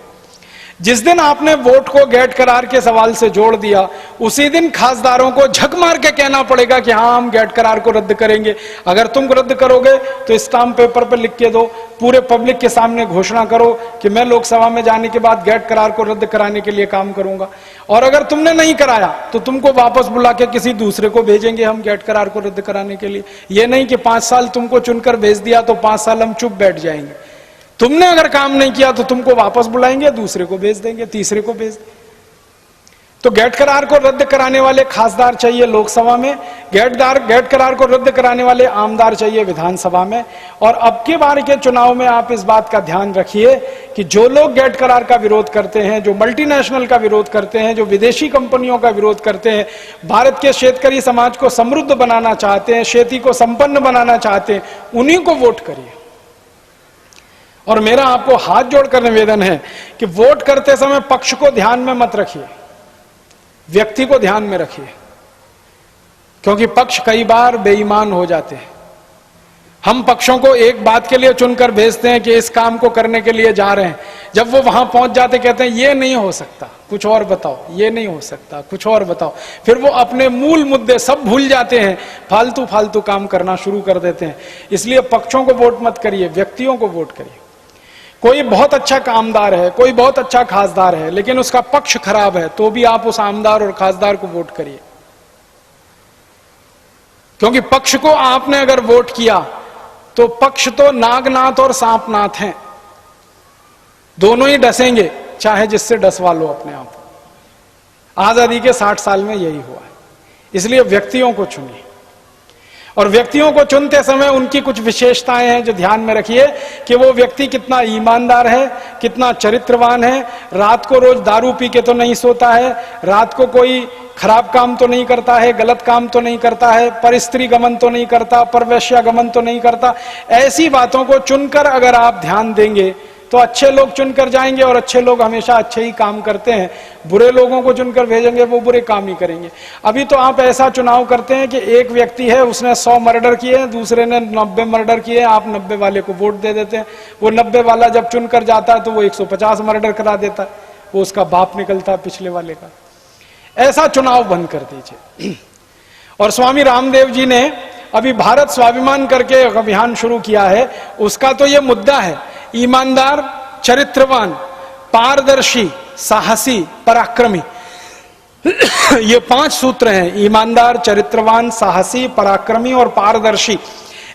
जिस दिन आपने वोट को गेट करार के सवाल से जोड़ दिया, उसी दिन खासदारों को झक मार के कहना पड़ेगा कि हाँ हम गेट करार को रद्द करेंगे। अगर तुम रद्द करोगे तो स्टाम्प पेपर पर लिख के दो, पूरे पब्लिक के सामने घोषणा करो कि मैं लोकसभा में जाने के बाद गेट करार को रद्द कराने के लिए काम करूंगा। और अगर तुमने नहीं कराया तो तुमको वापस बुला के किसी दूसरे को भेजेंगे हम गेट करार को रद्द कराने के लिए। यह नहीं कि 5 साल तुमको चुनकर भेज दिया तो 5 साल हम चुप बैठ जाएंगे। तुमने अगर काम नहीं किया तो तुमको वापस बुलाएंगे, दूसरे को भेज देंगे, तीसरे को भेज देंगे। तो गेट करार को रद्द कराने वाले खासदार चाहिए लोकसभा में, गेट करार को रद्द कराने वाले आमदार चाहिए विधानसभा में। और अब के बार के चुनाव में आप इस बात का ध्यान रखिए कि जो लोग गेट करार का विरोध करते हैं, जो मल्टीनेशनल का विरोध करते हैं, जो विदेशी कंपनियों का विरोध करते हैं, भारत के शेतकरी समाज को समृद्ध बनाना चाहते हैं, खेती को संपन्न बनाना चाहते हैं, उन्हीं को वोट करिए। और मेरा आपको हाथ जोड़कर निवेदन है कि वोट करते समय पक्ष को ध्यान में मत रखिए, व्यक्ति को ध्यान में रखिए, क्योंकि पक्ष कई बार बेईमान हो जाते हैं। हम पक्षों को एक बात के लिए चुनकर भेजते हैं कि इस काम को करने के लिए जा रहे हैं, जब वो वहां पहुंच जाते कहते हैं ये नहीं हो सकता, कुछ और बताओ, ये नहीं हो सकता, कुछ और बताओ। फिर वो अपने मूल मुद्दे सब भूल जाते हैं, फालतू फालतू काम करना शुरू कर देते हैं। इसलिए पक्षों को वोट मत करिए, व्यक्तियों को वोट करिए। कोई बहुत अच्छा कामदार है, कोई बहुत अच्छा खासदार है, लेकिन उसका पक्ष खराब है, तो भी आप उस आमदार और खासदार को वोट करिए, क्योंकि पक्ष को आपने अगर वोट किया तो पक्ष तो नागनाथ और सांपनाथ हैं, दोनों ही डसेंगे, चाहे जिससे डसवा लो अपने आप। आजादी के 60 साल में यही हुआ है। इसलिए व्यक्तियों को चुनिए, और व्यक्तियों को चुनते समय उनकी कुछ विशेषताएं हैं जो ध्यान में रखिए कि वो व्यक्ति कितना ईमानदार है, कितना चरित्रवान है, रात को रोज दारू पी के तो नहीं सोता है, रात को कोई खराब काम तो नहीं करता है, गलत काम तो नहीं करता है, परस्त्री गमन तो नहीं करता, परवेश्या गमन तो नहीं करता। ऐसी बातों को चुनकर अगर आप ध्यान देंगे तो अच्छे लोग चुनकर जाएंगे, और अच्छे लोग हमेशा अच्छे ही काम करते हैं। बुरे लोगों को चुनकर भेजेंगे, वो बुरे काम ही करेंगे। अभी तो आप ऐसा चुनाव करते हैं कि एक व्यक्ति है, उसने 100 मर्डर किए, दूसरे ने 90 मर्डर किए, आप 90 वाले को वोट दे देते हैं। वो 90 वाला जब चुनकर जाता है तो वो 150 मर्डर करा देता है, वो उसका बाप निकलता है पिछले वाले का। ऐसा चुनाव बंद कर दीजिए। और स्वामी रामदेव जी ने अभी भारत स्वाभिमान करके अभियान शुरू किया है, उसका तो ये मुद्दा है, ईमानदार, चरित्रवान, पारदर्शी, साहसी, पराक्रमी। ये 5 सूत्र हैं, ईमानदार, चरित्रवान, साहसी, पराक्रमी और पारदर्शी।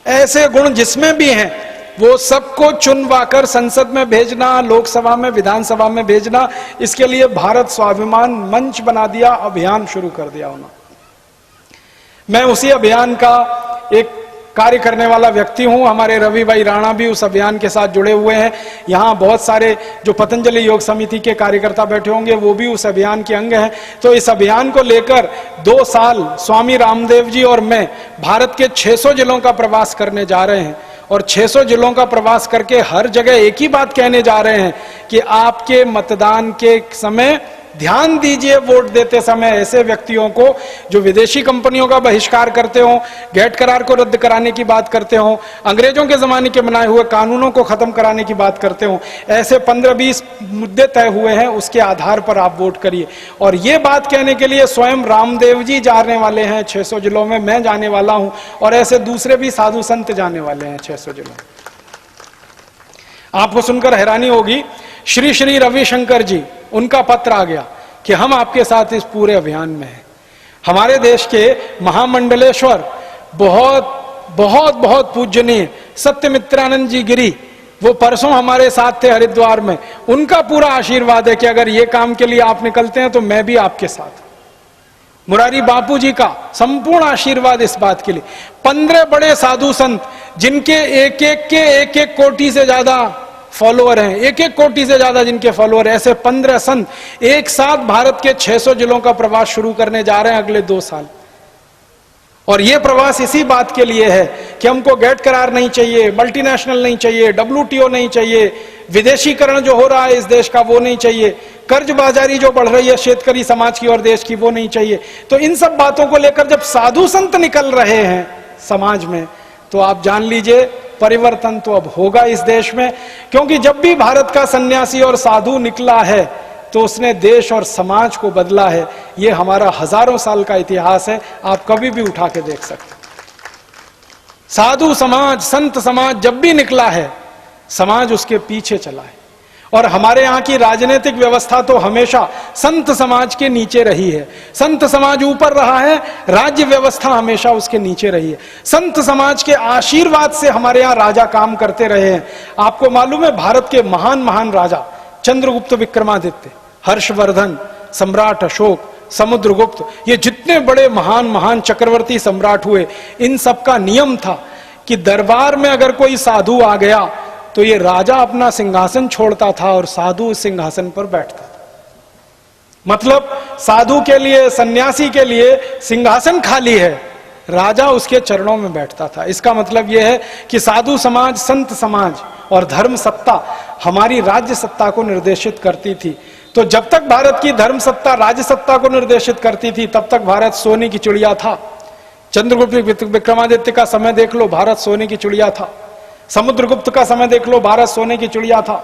ऐसे गुण जिसमें भी हैं वो सबको चुनवाकर संसद में भेजना, लोकसभा में, विधानसभा में भेजना। इसके लिए भारत स्वाभिमान मंच बना दिया, अभियान शुरू कर दिया उन्होंने। मैं उसी अभियान का एक कार्य करने वाला व्यक्ति हूं। हमारे रवि भाई राणा भी उस अभियान के साथ जुड़े हुए हैं। यहाँ बहुत सारे जो पतंजलि योग समिति के कार्यकर्ता बैठे होंगे वो भी उस अभियान के अंग हैं। तो इस अभियान को लेकर 2 साल स्वामी रामदेव जी और मैं भारत के 600 जिलों का प्रवास करने जा रहे हैं और 600 जिलों का प्रवास करके हर जगह एक ही बात कहने जा रहे हैं कि आपके मतदान के समय ध्यान दीजिए, वोट देते समय ऐसे व्यक्तियों को जो विदेशी कंपनियों का बहिष्कार करते हो, गैट करार को रद्द कराने की बात करते हो, अंग्रेजों के जमाने के बनाए हुए कानूनों को खत्म कराने की बात करते हो। ऐसे 15-20 मुद्दे तय हुए हैं, उसके आधार पर आप वोट करिए। और ये बात कहने के लिए स्वयं रामदेव जी जाने वाले हैं 600 जिलों में, मैं जाने वाला हूं और ऐसे दूसरे भी साधु संत जाने वाले हैं 600 जिलों में। आपको सुनकर हैरानी होगी, श्री श्री रविशंकर जी, उनका पत्र आ गया कि हम आपके साथ इस पूरे अभियान में हैं। हमारे देश के महामंडलेश्वर बहुत बहुत बहुत पूजनीय सत्यमित्रानंद जी गिरी, वो परसों हमारे साथ थे हरिद्वार में। उनका पूरा आशीर्वाद है कि अगर ये काम के लिए आप निकलते हैं तो मैं भी आपके साथ। मुरारी बापू जी का संपूर्ण आशीर्वाद इस बात के लिए। 15 बड़े साधु संत जिनके एक एक कोटि से ज्यादा फॉलोअर हैं, 1 कोटि से ज्यादा जिनके फॉलोअर, ऐसे 15 संत एक साथ भारत के 600 जिलों का प्रवास शुरू करने जा रहे हैं अगले 2 साल। और यह प्रवास इसी बात के लिए है कि हमको गैट करार नहीं चाहिए, मल्टीनेशनल नहीं चाहिए, WTO नहीं चाहिए, विदेशीकरण जो हो रहा है इस देश का वो नहीं चाहिए, कर्जबाजारी जो बढ़ रही है शेतकरी समाज की और देश की वो नहीं चाहिए। तो इन सब बातों को लेकर जब साधु संत निकल रहे हैं समाज में, तो आप जान लीजिए परिवर्तन तो अब होगा इस देश में। क्योंकि जब भी भारत का सन्यासी और साधु निकला है तो उसने देश और समाज को बदला है। यह हमारा हजारों साल का इतिहास है, आप कभी भी उठा के देख सकते। साधु समाज, संत समाज जब भी निकला है, समाज उसके पीछे चला है। और हमारे यहाँ की राजनीतिक व्यवस्था तो हमेशा संत समाज के नीचे रही है। संत समाज ऊपर रहा है, राज्य व्यवस्था हमेशा उसके नीचे रही है। संत समाज के आशीर्वाद से हमारे यहाँ राजा काम करते रहे हैं। आपको मालूम है, भारत के महान महान राजा चंद्रगुप्त विक्रमादित्य, हर्षवर्धन, सम्राट अशोक, समुद्रगुप्त, ये जितने बड़े महान महान चक्रवर्ती सम्राट हुए, इन सबका नियम था कि दरबार में अगर कोई साधु आ गया तो ये राजा अपना सिंहासन छोड़ता था और साधु उस सिंहासन पर बैठता था। मतलब साधु के लिए, सन्यासी के लिए सिंहासन खाली है, राजा उसके चरणों में बैठता था। इसका मतलब यह है कि साधु समाज, संत समाज और धर्म सत्ता हमारी राज्य सत्ता को निर्देशित करती थी। तो जब तक भारत की धर्म सत्ता राज्य सत्ता को निर्देशित करती थी तब तक भारत सोने की चिड़िया था। चंद्रगुप्त विक्रमादित्य का समय देख लो, भारत सोने की चिड़िया था। समुद्रगुप्त का समय देख लो, भारत सोने की चिड़िया था।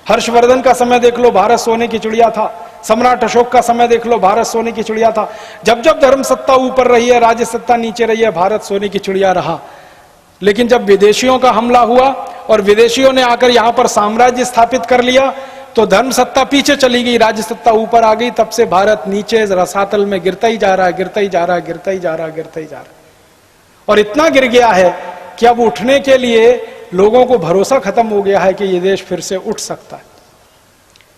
हर्षवर्धन का समय देख लो, भारत सोने की चिड़िया था। सम्राट अशोक का समय देख लो, भारत सोने की चिड़िया था। जब जब धर्म सत्ता ऊपर रही है, राज्य सत्ता नीचे रही है, भारत सोने की चिड़िया रहा। लेकिन जब विदेशियों का हमला हुआ और विदेशियों ने आकर यहां पर साम्राज्य स्थापित कर लिया तो धर्म सत्ता पीछे चली गई, राज्य सत्ता ऊपर आ गई। तब से भारत नीचे रसातल में गिरता ही जा रहा है, गिरता ही जा रहा है, गिरता ही जा रहा है, गिरता ही जा रहा है। और इतना गिर गया है कि अब उठने के लिए लोगों को भरोसा खत्म हो गया है कि ये देश फिर से उठ सकता है।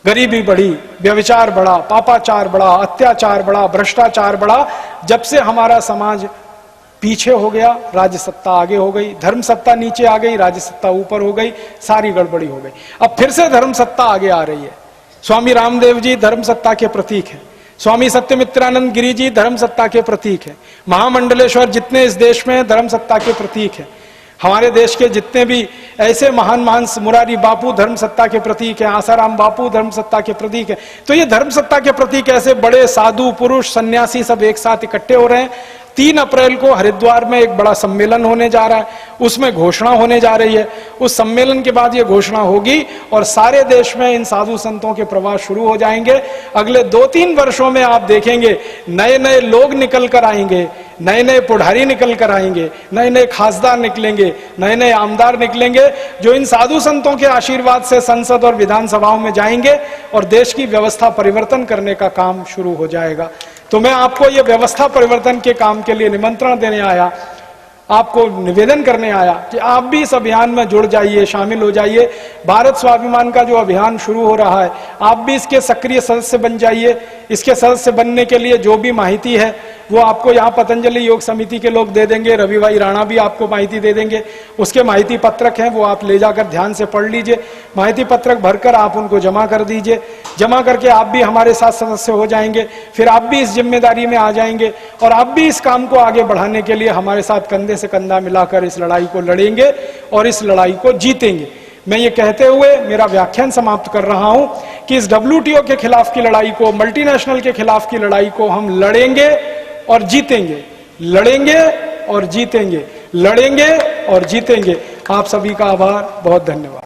गरीबी बढ़ी, व्यभिचार बढ़ा, पापाचार बढ़ा, अत्याचार बढ़ा, भ्रष्टाचार बढ़ा। जब से हमारा समाज पीछे हो गया, राज्य सत्ता आगे हो गई, धर्म सत्ता नीचे आ गई, राज्य सत्ता ऊपर हो गई, सारी गड़बड़ी हो गई। अब फिर से धर्म सत्ता आगे आ रही है। स्वामी रामदेव जी धर्म सत्ता के प्रतीक हैं। स्वामी सत्यमित्रानंद गिरी जी धर्म सत्ता के प्रतीक हैं। महामंडलेश्वर जितने इस देश में धर्म सत्ता के प्रतीक हैं। हमारे देश के जितने भी ऐसे महान महान, मुरारी बापू धर्म सत्ता के प्रतीक हैं, आसाराम बापू धर्म सत्ता के प्रतीक हैं। तो ये धर्म सत्ता के प्रतीक ऐसे बड़े साधु पुरुष सन्यासी सब एक साथ इकट्ठे हो रहे हैं। 3 अप्रैल को हरिद्वार में एक बड़ा सम्मेलन होने जा रहा है, उसमें घोषणा होने जा रही है। उस सम्मेलन के बाद ये घोषणा होगी और सारे देश में इन साधु संतों के प्रवास शुरू हो जाएंगे। अगले 2-3 वर्षों में आप देखेंगे नए नए लोग निकल कर आएंगे, नए नए पुढ़ारी निकल कर आएंगे, नए नए खासदार निकलेंगे, नए नए आमदार निकलेंगे, जो इन साधु संतों के आशीर्वाद से संसद और विधानसभाओं में जाएंगे और देश की व्यवस्था परिवर्तन करने का काम शुरू हो जाएगा। तो मैं आपको ये व्यवस्था परिवर्तन के काम के लिए निमंत्रण देने आया, आपको निवेदन करने आया कि आप भी इस अभियान में जुड़ जाइए, शामिल हो जाइए। भारत स्वाभिमान का जो अभियान शुरू हो रहा है, आप भी इसके सक्रिय सदस्य बन जाइए। इसके सदस्य बनने के लिए जो भी माहिती है वो आपको यहाँ पतंजलि योग समिति के लोग दे देंगे, रवि भाई राणा भी आपको माहिती दे देंगे। उसके माहिती पत्रक हैं, वो आप ले जाकर ध्यान से पढ़ लीजिए। माहिती पत्रक भरकर आप उनको जमा कर दीजिए। जमा करके आप भी हमारे साथ सदस्य हो जाएंगे, फिर आप भी इस जिम्मेदारी में आ जाएंगे और आप भी इस काम को आगे बढ़ाने के लिए हमारे साथ कंधे से कंधा मिलाकर इस लड़ाई को लड़ेंगे और इस लड़ाई को जीतेंगे। मैं ये कहते हुए मेरा व्याख्यान समाप्त कर रहा हूं कि इस WTO के खिलाफ की लड़ाई को, मल्टीनेशनल के खिलाफ की लड़ाई को हम लड़ेंगे और जीतेंगे, लड़ेंगे और जीतेंगे, लड़ेंगे और जीतेंगे। आप सभी का आभार, बहुत धन्यवाद।